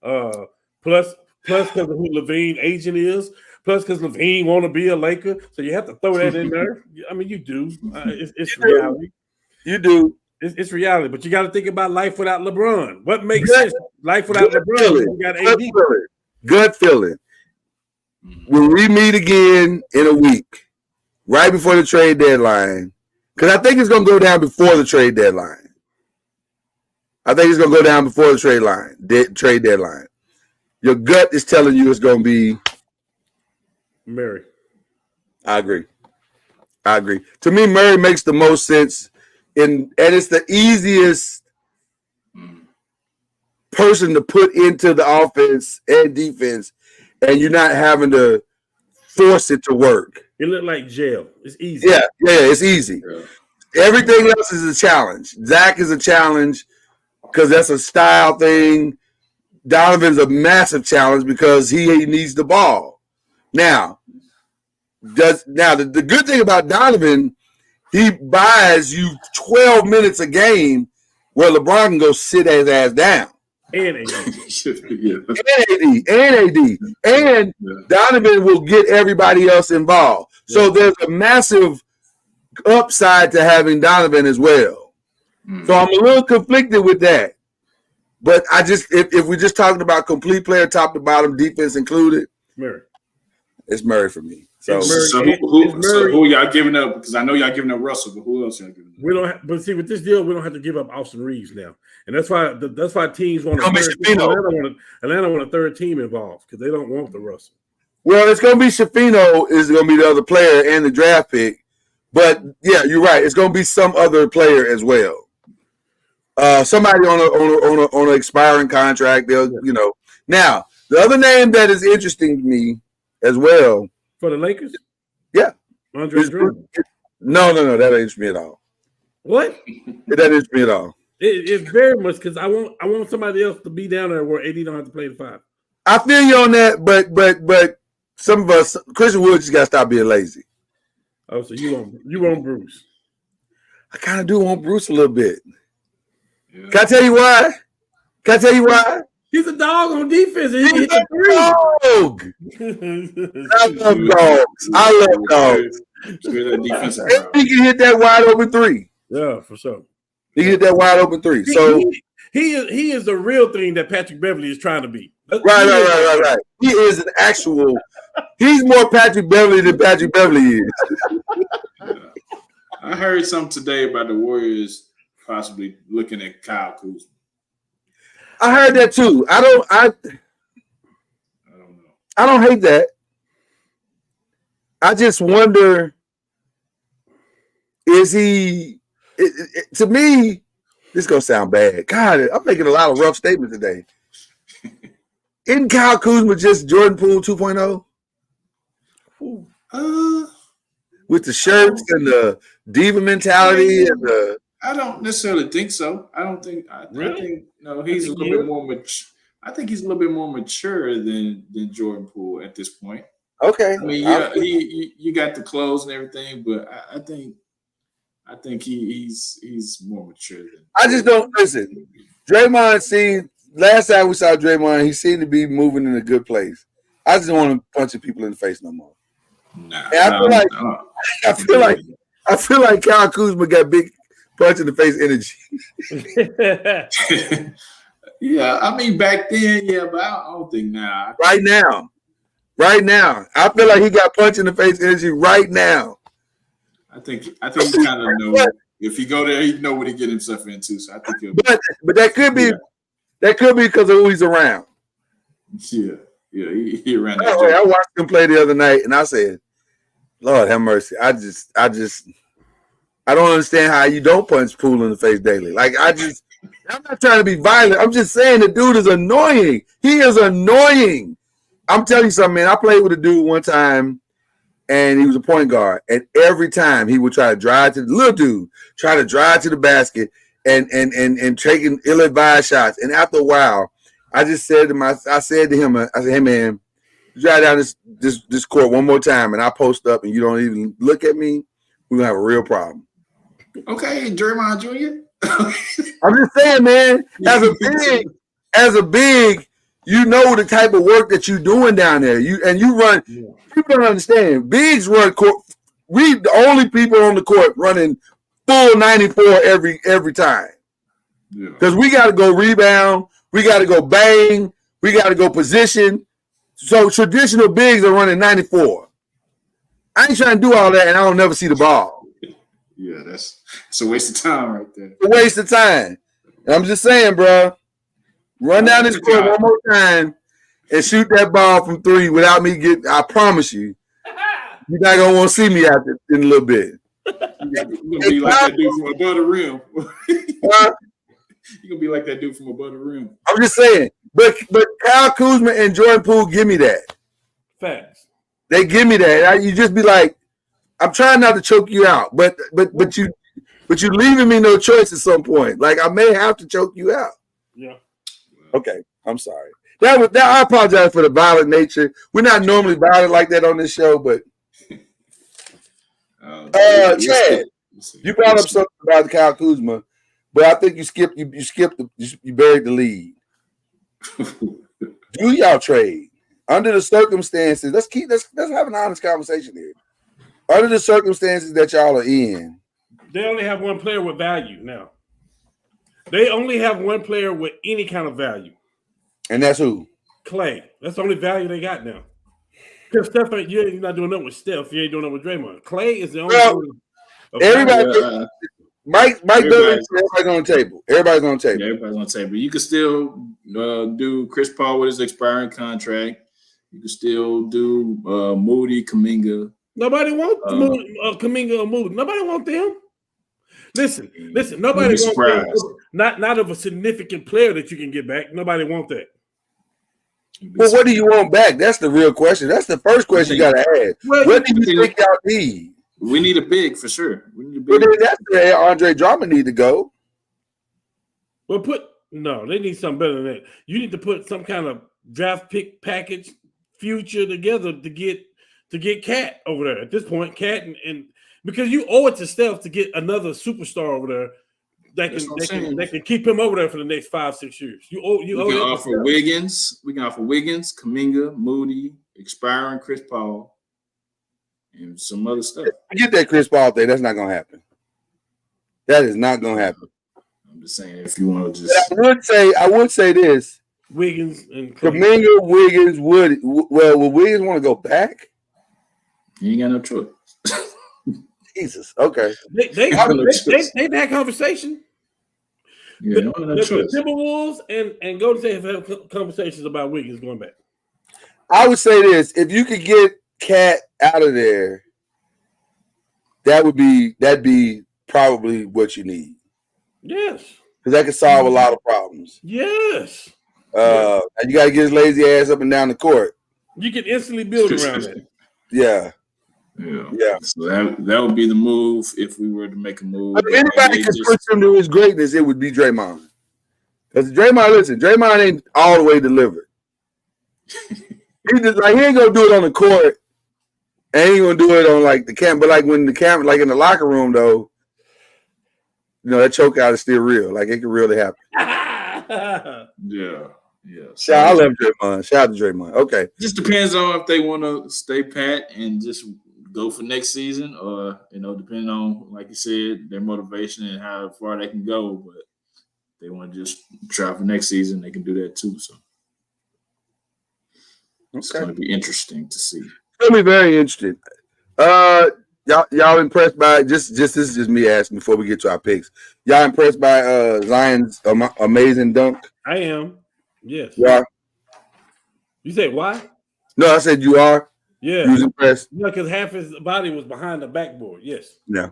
Plus because of who Levine agent is. Plus, because Levine want to be a Laker, so you have to throw that in there. I mean, you do. It's reality. You do. It's reality, but you got to think about life without LeBron. What makes sense? Life without LeBron. You got AD. Gut feeling. Will we meet again in a week, right before the trade deadline? Because I think it's going to go down before the trade deadline. Trade deadline. Your gut is telling you it's going to be Murray. I agree. To me, Murray makes the most sense, and it's the easiest person to put into the offense and defense, and you're not having to force it to work. It looked like jail. It's easy. Yeah, it's easy. Yeah. Everything else is a challenge. Zach is a challenge because that's a style thing. Donovan's a massive challenge because he needs the ball. Now, the good thing about Donovan, he buys you 12 minutes a game where LeBron can go sit his ass down. And AD. And Donovan will get everybody else involved. Yeah. So there's a massive upside to having Donovan as well. So I'm a little conflicted with that. But if we're just talking about complete player, top to bottom, defense included, Murray. It's Murray for me. So who y'all giving up? Because I know y'all giving up Russell, but who else y'all giving up? We don't. But see, with this deal, we don't have to give up Austin Reeves now, and that's why teams want Atlanta want a third team involved because they don't want the Russell. Well, it's going to be Shafino is going to be the other player and the draft pick, but yeah, you're right. It's going to be some other player as well. Somebody on an expiring contract. They'll Now the other name that is interesting to me as well. For the Lakers? Yeah. Andre Drummond? No, that ain't me at all. What? That ain't me at all. It's very much because I want somebody else to be down there where AD don't have to play the 5. I feel you on that, but some of us, Christian Wood, just got to stop being lazy. Oh, so you want Bruce? I kind of do want Bruce a little bit. Yeah. Can I tell you why? He's a dog on defense. He hit a dog. I love dogs. He can hit that wide open 3. Yeah, for sure. He can hit that wide open 3. So he is the real thing that Patrick Beverly is trying to be. Right. He is an actual. He's more Patrick Beverly than Patrick Beverly is. Yeah. I heard something today about the Warriors possibly looking at Kyle Kuzma. I heard that too. I don't know. I don't hate that. I just wonder, is he? To me, this is gonna sound bad. God, I'm making a lot of rough statements today. Isn't Kyle Kuzma just Jordan Poole 2.0? With the shirts and the diva mentality and the. I don't necessarily think so. I don't think. I think no. He's a little bit more mature. I think he's a little bit more mature than Jordan Poole at this point. Okay. I mean, yeah, you got the clothes and everything, but I think he's more mature than. I just don't listen. Draymond seemed last time we saw Draymond, he seemed to be moving in a good place. I just don't want to punch people in the face no more. I feel like Kyle Kuzma got big punch in the face energy. Yeah, I mean back then, yeah, but I don't think now. Right now, I feel like he got punch in the face energy right now. I think he kind of know if he go there, he know what he get himself into. So I think but that could be because of who he's around. Yeah, he around. I watched him play the other night, and I said, "Lord have mercy." I don't understand how you don't punch Poole in the face daily. Like I'm not trying to be violent. I'm just saying the dude is annoying. He is annoying. I'm telling you something, man. I played with a dude one time, and he was a point guard. And every time he would try to drive to the little dude, try to drive to the basket and taking ill-advised shots. And after a while, I said to him, "Hey man, drive down this court one more time, and I post up, and you don't even look at me. We're gonna have a real problem." Okay, Draymond Jr. I'm just saying, man. As a big, you know the type of work that you're doing down there. You run. Yeah. People don't understand. Bigs run court. We the only people on the court running full 94 every time. Because we got to go rebound, we got to go bang, we got to go position. So traditional bigs are running 94. I ain't trying to do all that, and I don't never see the ball. Yeah, it's a waste of time right there. It's a waste of time. And I'm just saying, bro, run down this court one more time and shoot that ball from 3 without me getting. I promise you, you're not gonna want to see me out there in a little bit. You're gonna be like that dude from above the rim. You're gonna be like that dude from above the rim. I'm just saying, but Kyle Kuzma and Jordan Poole give me that. Facts. They give me that. You just be like, I'm trying not to choke you out, but you leaving me no choice at some point. Like I may have to choke you out. Yeah. Okay, I'm sorry. I apologize for the violent nature. We're not normally violent like that on this show, but Chad, you brought up something about Kyle Kuzma, but I think you buried the lead. Do y'all trade under the circumstances? Let's have an honest conversation here. Under the circumstances that y'all are in, they only have one player with value now. They only have one player with any kind of value. And that's who? Clay. That's the only value they got now. Because Steph, you're not doing that with Steph. You ain't doing that with Draymond. Clay is the only one. Everybody, Mike Douglas, everybody's on the table. Everybody's on the table. You can still do Chris Paul with his expiring contract. You can still do Moody, Kuminga. Nobody wants Kuminga or Moody. Nobody wants them. Listen. Nobody wants them. Not of a significant player that you can get back. Nobody wants that. Well, what do you want back? That's the real question. That's the first question you got to ask. What do you think y'all need? We need a big for sure. We need a big. Well, that's where Andre Drummond need to go. Well, they need something better than that. You need to put some kind of draft pick package future together to get Cat over there. At this point, Cat and because you owe it to Steph to get another superstar over there that can keep him over there for the next 5-6 years. We can offer Wiggins, Kuminga, Moody, expiring Chris Paul, and some other stuff. Get that Chris Paul thing. That's not gonna happen. That is not gonna happen. I'm just saying, if you want to just, I would say this: Wiggins and Kuminga, Wiggins would. Well, will Wiggins want to go back? You ain't got no choice. Jesus. Okay. They had conversation. Yeah, the Timberwolves and Golden State have conversations about Wiggins going back. I would say this: if you could get Cat out of there, that'd be probably what you need. Yes, because that could solve a lot of problems. Yes. And you got to get his lazy ass up and down the court. You can instantly build around that. Yeah. So that would be the move if we were to make a move. But if anybody could push him to his greatness, it would be Draymond. Because Draymond ain't all the way delivered. He ain't gonna do it on the court, and he ain't gonna do it on like the camp. But like when the camera, like in the locker room, though, that choke out is still real. Like it can really happen. Yeah. I love Draymond. Shout out to Draymond. Okay. Just depends on if they want to stay pat and just go for next season, or depending on, like you said, their motivation and how far they can go. But if they want to just try for next season, they can do that too. So it's going to be interesting to see. It's going to be very interesting. Y'all impressed by just this is just me asking before we get to our picks. Y'all impressed by Zion's amazing dunk? I am. Yes. Yeah. You say why? No, I said you are. Yeah. You was impressed. Yeah, because half his body was behind the backboard. Yes. Yeah.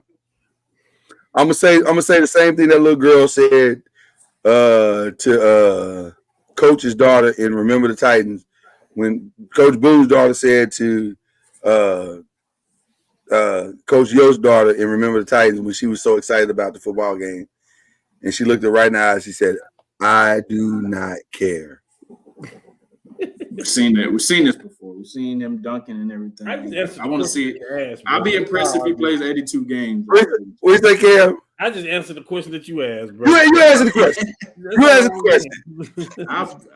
I'm gonna say the same thing that little girl said to Coach's daughter in Remember the Titans when Coach Boo's daughter said to Coach Yo's daughter in Remember the Titans when she was so excited about the football game, and she looked her right in the eyes. She said, "I do not care." We've seen that. We've seen this before. We've seen him dunking and everything. I want to see it. I'll be impressed if he plays 82 games. What do you think, Cam? I just answered the question that you asked, bro. You answered the question. You answered the question.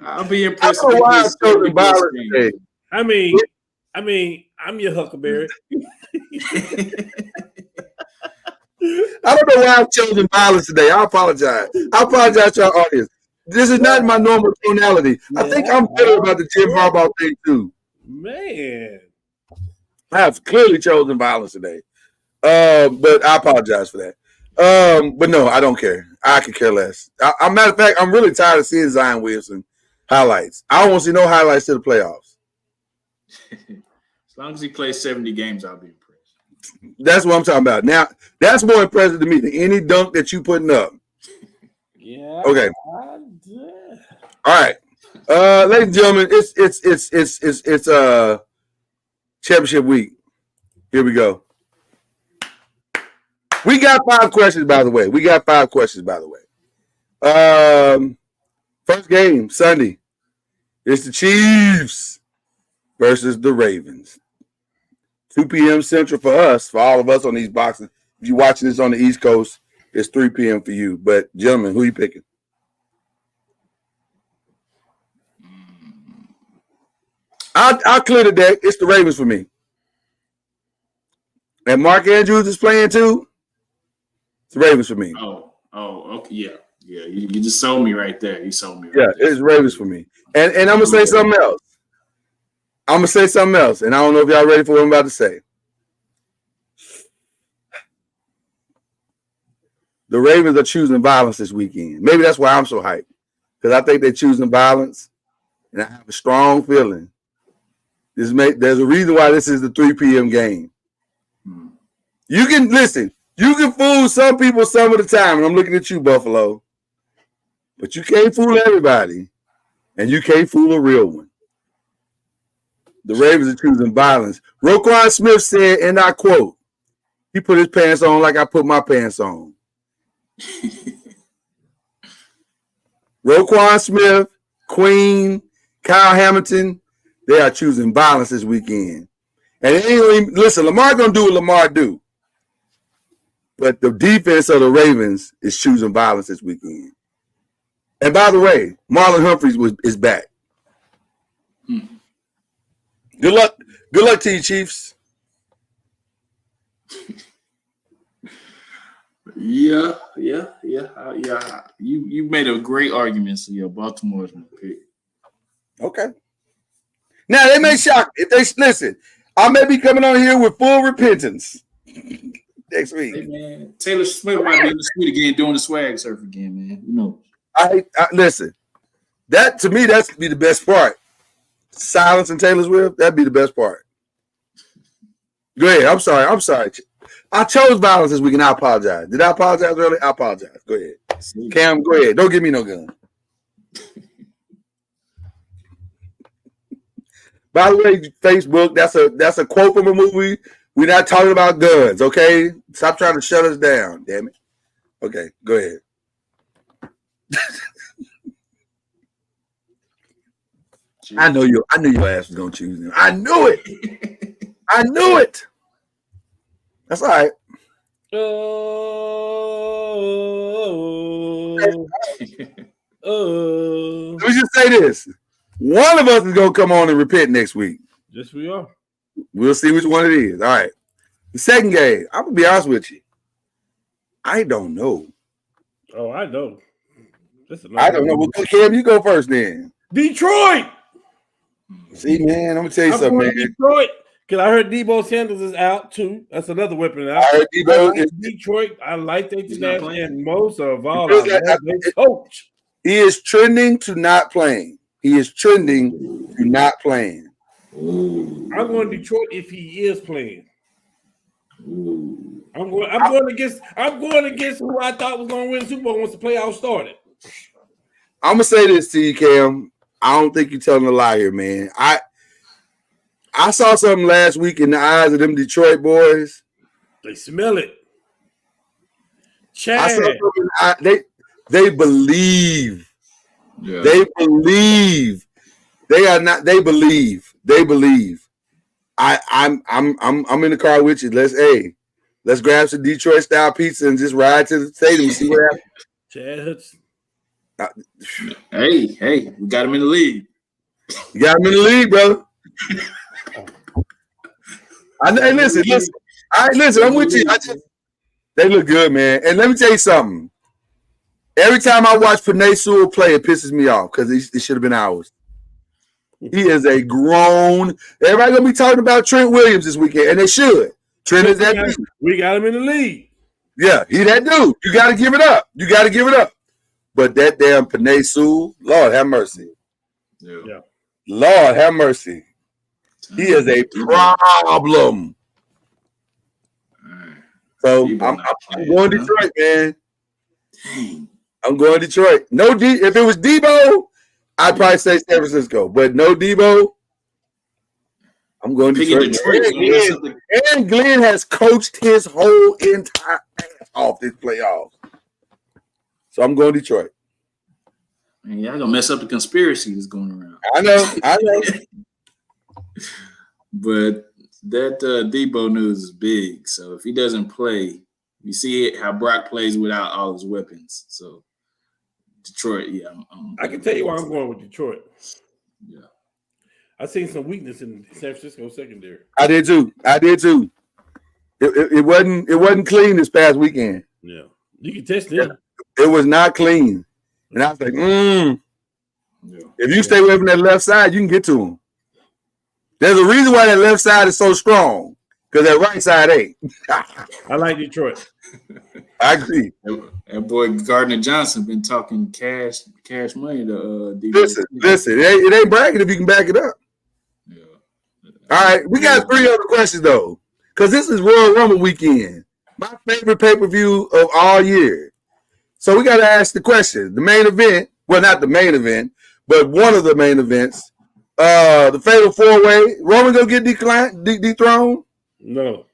I'll be impressed. I don't know why I'm choosing violence today. I mean, I'm your Huckleberry. I don't know why I'm choosing violence today. I apologize. I apologize to our audience. This is not my normal tonality. I think I'm better about the Jim Harbaugh thing too. Man, I have clearly chosen violence today. But I apologize for that. But no, I don't care. I could care less. Matter of fact, I'm really tired of seeing Zion Williamson highlights. I don't want to see no highlights to the playoffs. As long as he plays 70 games, I'll be impressed. That's what I'm talking about. Now, that's more impressive to me than any dunk that you putting up. Yeah. Okay. All right. Ladies and gentlemen, it's championship week. Here we go. We got 5 questions, by the way. First game, Sunday. It's the Chiefs versus the Ravens. 2 p.m. Central for us, for all of us on these boxes. If you're watching this on the East Coast, it's 3 p.m. for you. But, gentlemen, who are you picking? I'll clear the deck. It's the Ravens for me. And Mark Andrews is playing too. It's the Ravens for me. Oh, okay, yeah. You just sold me right there. You sold me. It's Ravens for me. And I'm gonna say something else. And I don't know if y'all ready for what I'm about to say. The Ravens are choosing violence this weekend. Maybe that's why I'm so hyped. Because I think they're choosing violence. And I have a strong feeling. There's a reason why this is the 3 p.m. game. You can fool some people some of the time. And I'm looking at you, Buffalo. But you can't fool everybody. And you can't fool a real one. The Ravens are choosing violence. Roquan Smith said, and I quote, he put his pants on like I put my pants on. Roquan Smith, Queen, Kyle Hamilton, they are choosing violence this weekend. And it ain't even, listen, Lamar gonna do what Lamar do. But the defense of the Ravens is choosing violence this weekend. And by the way, Marlon Humphreys is back. Good luck to you, Chiefs. Yeah. You made a great argument. So yeah, Baltimore's my pick. Okay. Now they may shock if they listen. I may be coming on here with full repentance next week. Hey man, Taylor Swift might be in the street again doing the swag surf again, man. You know. I listen. That to me, that's be the best part. Silence and Taylor Swift, that'd be the best part. Go ahead. I'm sorry. I chose violence this week and I apologize. Did I apologize earlier? I apologize. Go ahead. Cam, go ahead. Don't give me no gun. By the way, Facebook, that's a quote from a movie. We're not talking about guns, okay? Stop trying to shut us down, damn it. Okay, go ahead. I knew your ass was gonna choose him. I knew it. That's all right. Let me just say this. One of us is gonna come on and repent next week. Yes, we are. We'll see which one it is. All right. The second game, I'm gonna be honest with you. I don't know. Oh, I know. I don't know. Well, Cam, you go first then. Detroit. See, man, I'm gonna tell you something, man. Detroit, because I heard Debo Sanders is out too. That's another weapon out. I heard Debo is Detroit. I like they today, and most of all, coach. He is trending to not playing. He is trending to not playing. I'm going Detroit if he is playing. I'm going against who I thought was going to win the Super Bowl once the playoffs started. I'm gonna say this to you, Cam. I don't think you're telling a lie here, man. I saw something last week in the eyes of them Detroit boys. They smell it. Chad. I saw something, they believe. Yeah. They believe. They are not. They believe. They believe. I'm in the car with you. Let's grab some Detroit style pizza and just ride to the stadium and see what happens. Chad Hudson. Hey, we got him in the league. You got him in the league, brother. Listen. I'm with you. They look good, man. And let me tell you something. Every time I watch Penei Sewell play, it pisses me off because it should have been ours. He is a grown. Everybody gonna be talking about Trent Williams this weekend, and they should. Trent is that dude. We got him in the league. Yeah, he that dude. You got to give it up. But that damn Penei Sewell, Lord have mercy. Yeah. Lord have mercy. He is a problem. So I'm going Detroit, man. I'm going Detroit. If it was Debo, I'd probably say San Francisco. But no Debo, I'm going Detroit. And Glenn has coached his whole entire ass off this playoffs. So I'm going Detroit. Man, y'all gonna mess up the conspiracy that's going around. I know. But that Debo news is big. So if he doesn't play, you see it how Brock plays without all his weapons. So Detroit, yeah. I can tell you why I'm going with Detroit. Yeah. I seen some weakness in San Francisco secondary. I did too. It wasn't clean this past weekend. Yeah. You can test it. It was not clean. And I was like, Yeah. If you stay away from that left side, you can get to him. There's a reason why that left side is so strong, because that right side ain't. I like Detroit. I agree. That boy Gardner Johnson been talking cash money to Listen, it ain't bragging if you can back it up. Yeah. All right, we got 3 other questions though, because this is Royal Rumble weekend, my favorite pay-per-view of all year. So we got to ask the question: the main event, well, not the main event, but one of the main events, the Fatal 4-Way. Roman gonna get dethroned? No.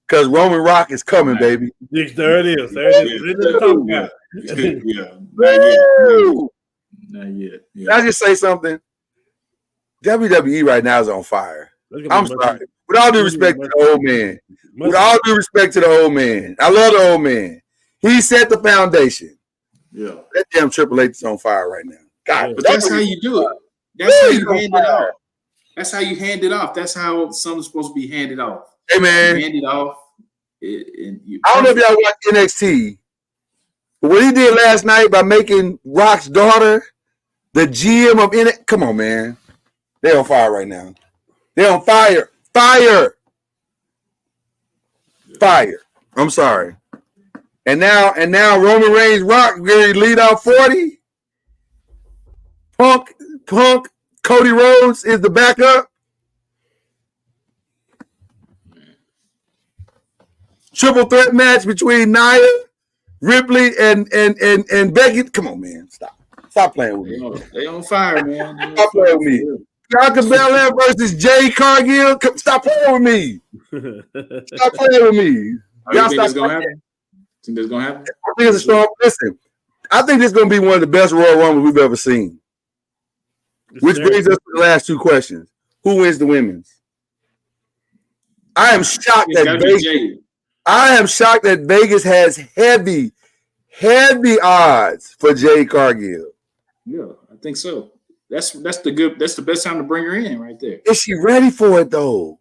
Because Roman Rock is coming, baby. There it is. Yeah. Not yet. Yeah. Can I just say something? WWE right now is on fire. I'm sorry. With all due respect to the old man. With all due respect to the old man. I love the old man. He set the foundation. Yeah. That damn Triple H is on fire right now. God, but that's how you do it. That's how you hand it off. That's how you hand it off. That's how something's supposed to be handed off. Hey, man. You hand it off. I don't know if y'all watch NXT, but what he did last night by making Rock's daughter the GM of NXT. Come on, man. They're on fire right now. They're on fire. Fire. I'm sorry. And now Roman Reigns, Rock, going to lead out 40. Punk, Cody Rhodes is the backup. Triple threat match between Nia, Ripley, and Becky. Come on, man. Stop playing with me. They on fire, man. Stop playing with me. Bianca Belair versus Jade Cargill. Stop playing with me. Stop playing with me. Y'all think that's gonna happen? Think that's gonna happen? I think it's a strong. Listen, I think this is gonna be one of the best Royal Rumbles we've ever seen. Which brings us to the last two questions: who wins the women's? I am shocked that Vegas has heavy odds for Jade Cargill. Yeah, I think so. That's the best time to bring her in right there. Is she ready for it though?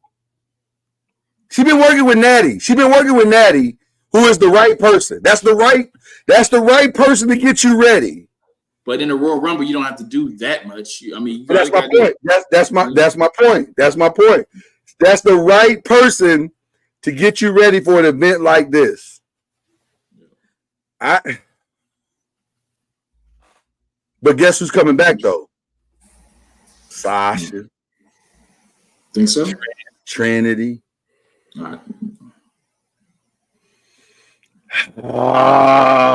She's been working with Natty. Who is the right person. That's the right person to get you ready. But in the Royal Rumble, you don't have to do that much. I mean, that's my point. That's my point. That's my point. That's the right person to get you ready for an event like this. But guess who's coming back though? Sasha. Think so? Trinity. All right.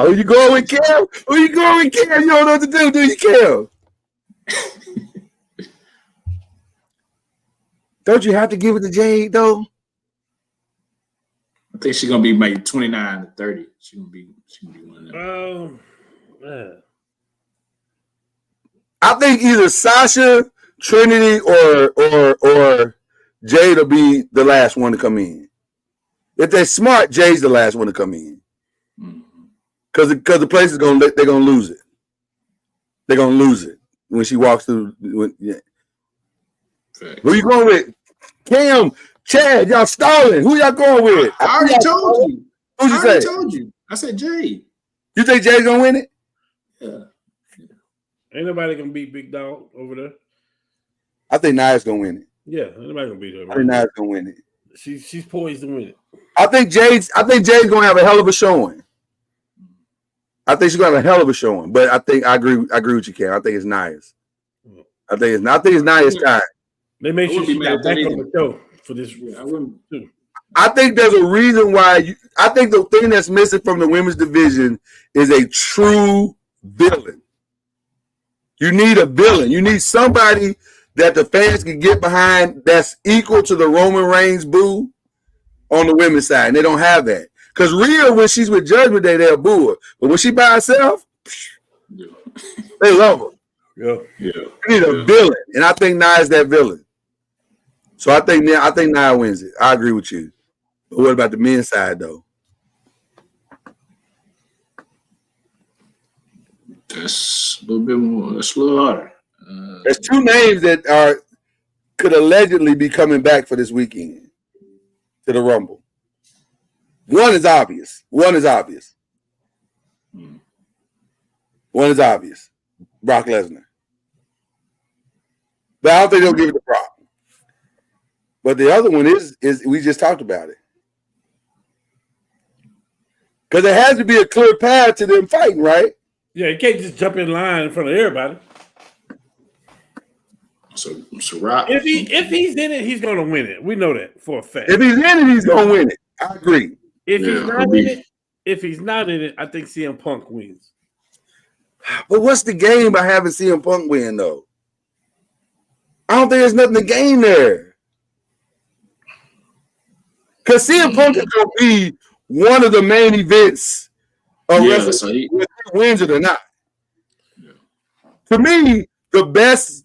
Who you going with, Cam? You don't know what to do you, Cam? Don't you have to give it to Jade, though? I think she's gonna be maybe 29 to 30. She's gonna be one of them. I think either Sasha, Trinity, or Jade will be the last one to come in. If they're smart, Jade's the last one to come in. Because the place is they're gonna lose it. They're gonna lose it when she walks through. Yeah. Who you going with? Cam, Chad, y'all stalling. Who y'all going with? I already told you. Who'd you say? I already told you. I said Jade. You think Jade's gonna win it? Yeah. Ain't nobody gonna beat Big Dog over there. I think Nia's gonna win it. Yeah, ain't nobody gonna beat her. I think Nia's gonna win it. She's poised to win it. I think Jade's gonna have a hell of a showing. I think she's gonna have a hell of a showing. But I agree with you, Cam. I think it's Nia's. I think it's Nia's time. They made sure she got back on the show for this. I think there's a reason why. I think the thing that's missing from the women's division is a true villain. You need a villain. You need somebody that the fans can get behind that's equal to the Roman Reigns boo on the women's side. And they don't have that. Because Rhea, when she's with Judgment Day, they'll boo her. But when she by herself, they love her. Yeah. You need a villain. And I think Nia's that villain. So I think Nia wins it. I agree with you. But what about the men's side, though? That's a little bit more. That's a little harder. There's two names that could allegedly be coming back for this weekend to the Rumble. One is obvious. Brock Lesnar. But I don't think they'll give it to Brock. But the other one is we just talked about it. Because there has to be a clear path to them fighting, right? Yeah, you can't just jump in line in front of everybody. So Rock. If he's in it, he's going to win it. We know that for a fact. If he's in it, he's going to win it. I agree. If he's not in it, I think CM Punk wins. But what's the game by having CM Punk win, though? I don't think there's nothing to gain there. Because CM Punk is going to be one of the main events of wrestling, whether he wins it or not. to me, the best,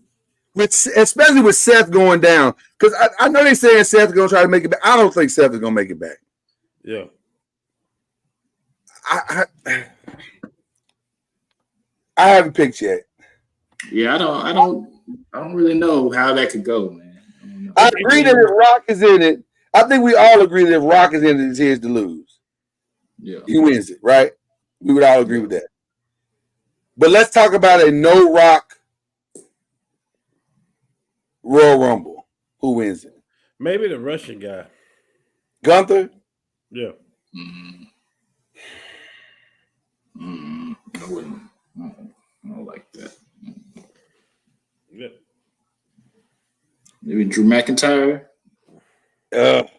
especially with Seth going down, because I know they're saying Seth is going to try to make it back. I don't think Seth is going to make it back. Yeah. I haven't picked yet. Yeah, I don't really know how that could go, man. I agree that if Rock is in it, I think we all agree that if Rock is in it, it's his to lose. Yeah. He wins it, right? We would all agree with that. But let's talk about a no Rock Royal Rumble. Who wins it? Maybe the Russian guy. Gunther? Yeah. I wouldn't. I don't like that. Yeah. Maybe Drew McIntyre. No.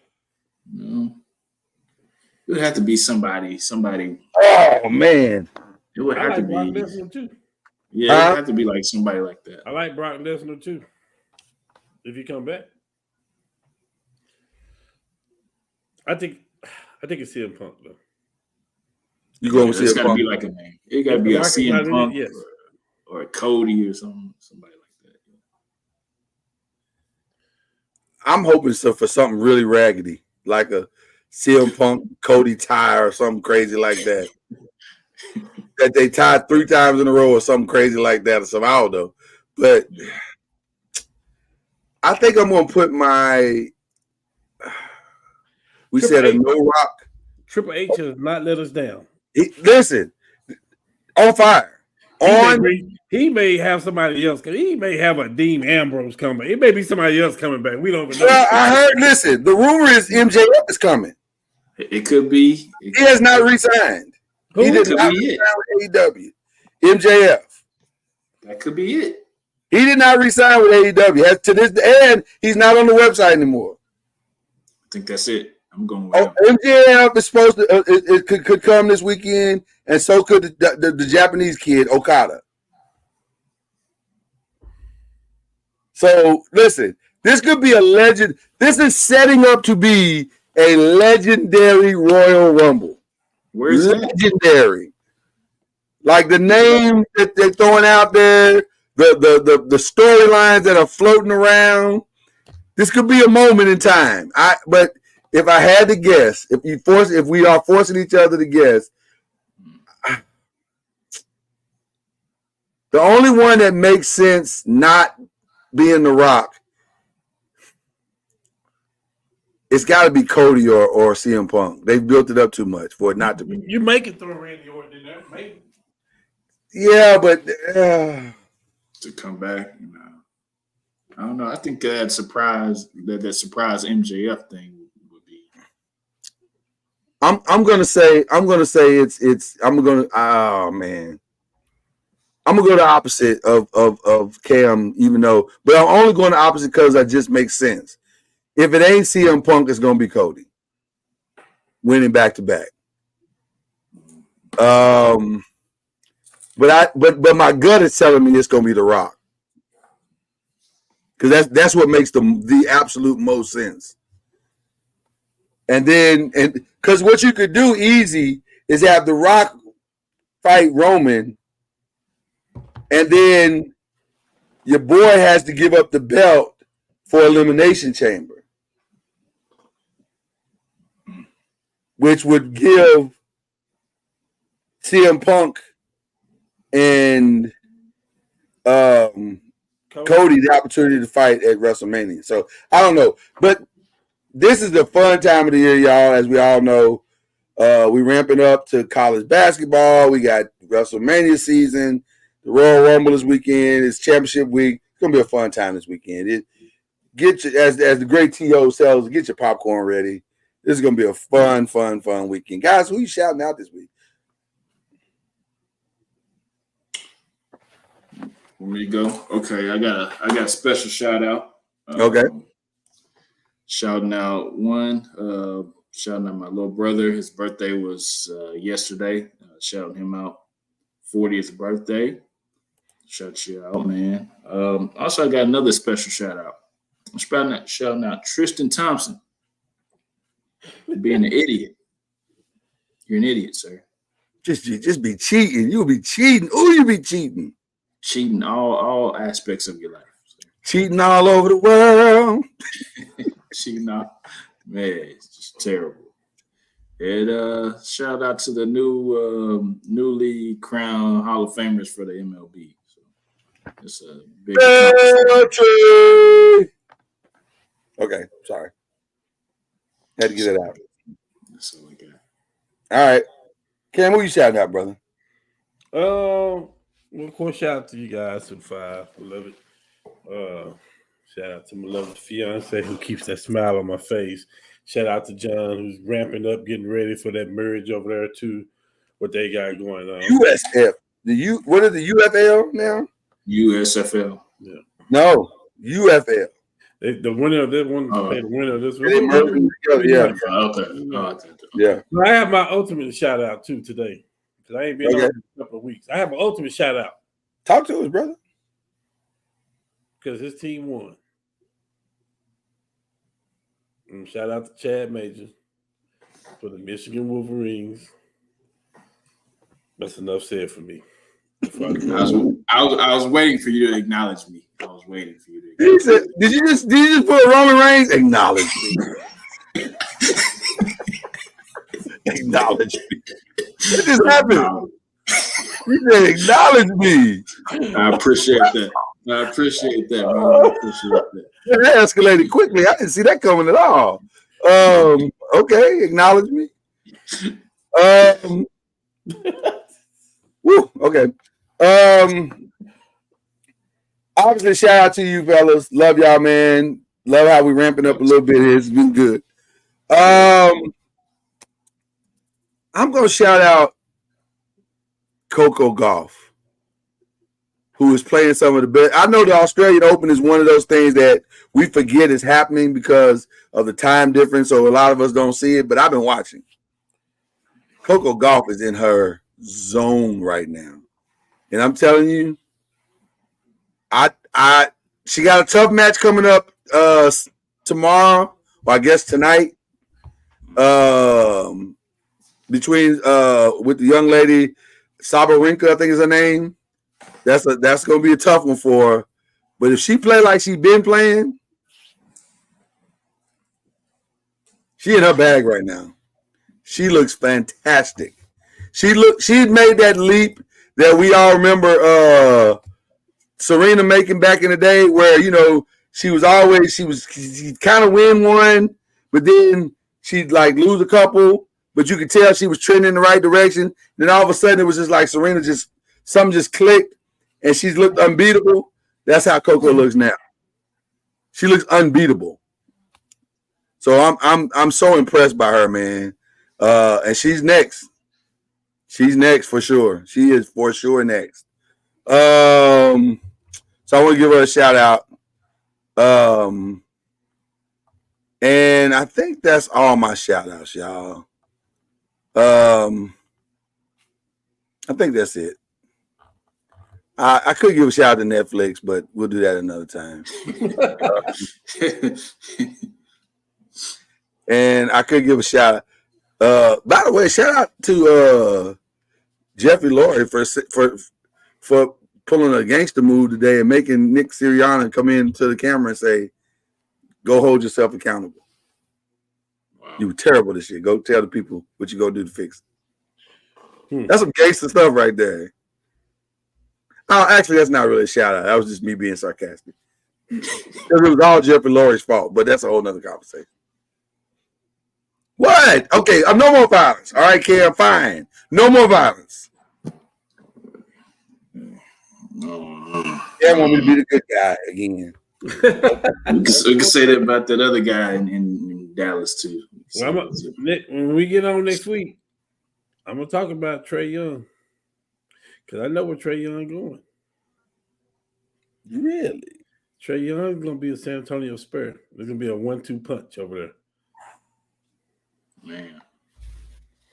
It would have to be somebody. Oh man. It would have to Brock be. Lesnar too. Yeah, it would have to be like somebody like that. I like Brock Lesnar too. If you come back, I think it's CM Punk though. You going with It's CM got to Punk? be like a name. It got to be a CM Punk or a Cody or somebody like that. I'm hoping for something really raggedy, like a CM Punk Cody tie or something crazy like that. That they tied 3 times in a row or something crazy like that or something. I don't know. But I think I'm going to put my – we said a no Rock. Triple H has not let us down. Listen, on fire. He may have somebody else. He may have a Dean Ambrose coming. It may be somebody else coming back. We don't even know. Well, I heard. Listen, the rumor is MJF is coming. It could be. He has not re-signed. He did not re-sign with AEW. MJF. That could be it. He did not re-sign with AEW. To this end, he's not on the website anymore. I think that's it. I'm going with him. MJF is supposed to. It could come this weekend, and so could the Japanese kid Okada. So listen, this could be a legend. This is setting up to be a legendary Royal Rumble. Where's legendary? Like the name that they're throwing out there, the storylines that are floating around. This could be a moment in time. But if I had to guess, if we are forcing each other to guess, the only one that makes sense not being The Rock, it's got to be Cody or CM Punk. They've built it up too much for it not to be. You make it throw Randy Orton in there, maybe. Yeah, but to come back, I don't know. I think that surprise MJF thing would be. I'm gonna say it's oh man. I'm gonna go the opposite of Cam, even though, but I'm only going the opposite because that just makes sense. If it ain't CM Punk, it's gonna be Cody winning back to back. But my gut is telling me it's gonna be The Rock. Because that's what makes the absolute most sense. And because what you could do easy is have The Rock fight Roman, and then your boy has to give up the belt for Elimination Chamber, which would give CM Punk and Cody the opportunity to fight at WrestleMania. So I don't know, but this is the fun time of the year, y'all. As we all know, we ramping up to college basketball. We got WrestleMania season. The Royal Rumble this weekend. It's championship week. It's gonna be a fun time this weekend. As the great T.O. tells, get your popcorn ready. This is gonna be a fun weekend, guys. Who you shouting out this week? Want me to go? Okay, I got a special shout out. Okay. Shouting out my little brother. His birthday was yesterday. Shouting him out, 40th birthday. Shout you out, man. Also, I got another special shout out. I'm shouting out Tristan Thompson for being an idiot. You're an idiot, sir. Just be cheating. You'll be cheating. Ooh, you be cheating. cheating all aspects of your life. So. Cheating all over the world. Cheating out, man, it's just terrible. And shout out to the newly crowned Hall of Famers for the MLB. So it's a big okay, sorry. Had to get it out. That's all I got. All right. Cam, who you shouting out, brother? Well, of course, shout out to you guys to the 5. I love it. Shout out to my lovely fiance who keeps that smile on my face. Shout out to John who's ramping up, getting ready for that merge over there too. What they got going on? USF. What is the UFL now? USFL. Yeah. No, UFL. The winner of this one, the winner of this one. Yeah. Okay. Yeah. I have my ultimate shout out too today because I ain't been on in a couple of weeks. I have an ultimate shout out. Talk to us, brother. Because his team won. And shout out to Chad Major for the Michigan Wolverines. That's enough said for me. I was waiting for you to acknowledge me. I was waiting for you to. He said, "Did you just put Roman Reigns? Acknowledge me. Acknowledge me. What just happened? He said, acknowledge me. I appreciate that. Man. I appreciate that. That escalated quickly. I didn't see that coming at all. Okay, acknowledge me. Woo, okay. Obviously, shout out to you fellas. Love y'all, man. Love how we ramping up a little bit here. It's been good. I'm gonna shout out Coco Gauff, who is playing some of the best. I know the Australian Open is one of those things that we forget is happening because of the time difference, so a lot of us don't see it, but I've been watching. Coco Gauff is in her zone right now. And I'm telling you, she got a tough match coming up tomorrow, or I guess tonight. Between with the young lady Sabalenka, I think is her name. That's gonna be a tough one for her. But if she play like she's been playing, she in her bag right now. She looks fantastic. She made that leap that we all remember Serena making back in the day, where she kind of win one, but then she'd like lose a couple. But you could tell she was trending in the right direction. Then all of a sudden, it was just like Serena something just clicked, and she's looked unbeatable. That's how Coco looks now. She looks unbeatable. So I'm so impressed by her, man. And she's next. She's next for sure. She is for sure next. So I want to give her a shout out. And I think that's all my shout outs, y'all. I think that's it. I could give a shout out to Netflix, but we'll do that another time. And I could give a shout out. By the way, shout out to Jeffrey Lurie for pulling a gangster move today and making Nick Sirianni come into the camera and say, "Go hold yourself accountable. Wow. You were terrible this year. Go tell the people what you go do to fix it." That's some gangster stuff right there. Oh, actually, that's not really a shout out. That was just me being sarcastic. Because it was all Jeffrey Lurie's fault, but that's a whole nother conversation. What? Okay, no more violence. All right, Cam, fine. No more violence. Cam want me to be the good guy again. We can say that about that other guy in Dallas, too. Well, when we get on next week, I'm going to talk about Trae Young. Because I know where Trae Young going. Really? Trae Young is going to be a San Antonio Spur. There's going to be a 1-2 punch over there. Man.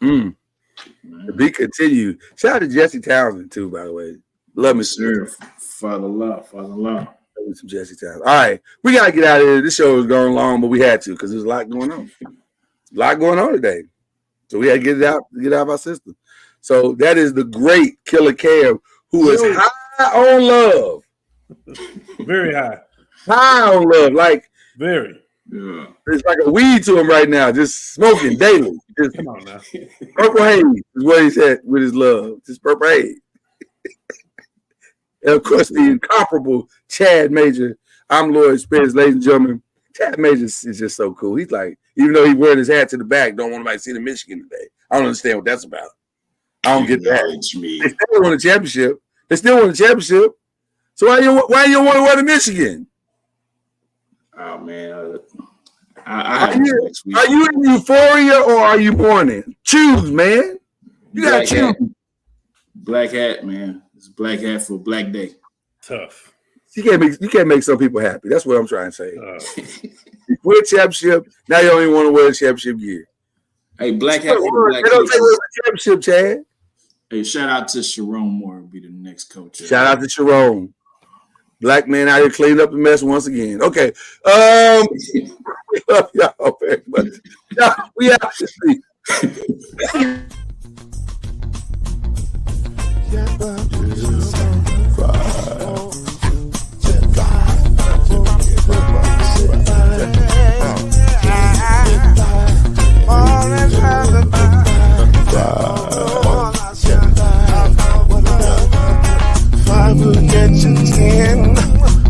To be continued. Shout out to Jesse Townsend, too, by the way. Love me, sir. Father love. Love me some Jesse Townsend. All right. We got to get out of here. This show is going long, but we had to because there's a lot going on. A lot going on today. So we had to get it out of our system. So that is the great Killer Cam, who is high on love. Very high. High on love. Like, very. Yeah. It's like a weed to him right now, just smoking daily. Just come on now. Purple haze is what he's at with his love. Just purple haze. And of course, the incomparable Chad Major. I'm Lloyd Spence, ladies and gentlemen. Chad Major is just so cool. He's like, even though he's wearing his hat to the back, don't want anybody to see the Michigan today. I don't understand what that's about. I don't get that. They still won a championship. So why you want to wear the Michigan? Oh man, are you in euphoria or are you mourning? Choose, man. You gotta choose. Black hat, man. It's black hat for Black Day. Tough. You can't make some people happy. That's what I'm trying to say. You win a championship, now you don't even want to wear a championship gear. Hey, black hat for Black Day. They don't take the championship, Chad. Hey, shout out to Sharon Moore, will be the next coach. Shout out to Sharon. Black man out here cleaning up the mess once again. Okay. We love y'all very much. We out to see.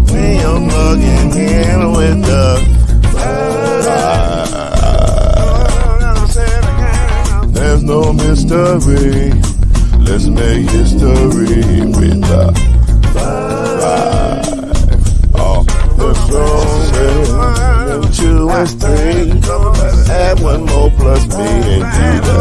When you're plugging in with the there's no mystery. Let's make history with the oh, the song 2 and 3. Add 1 more plus me and do the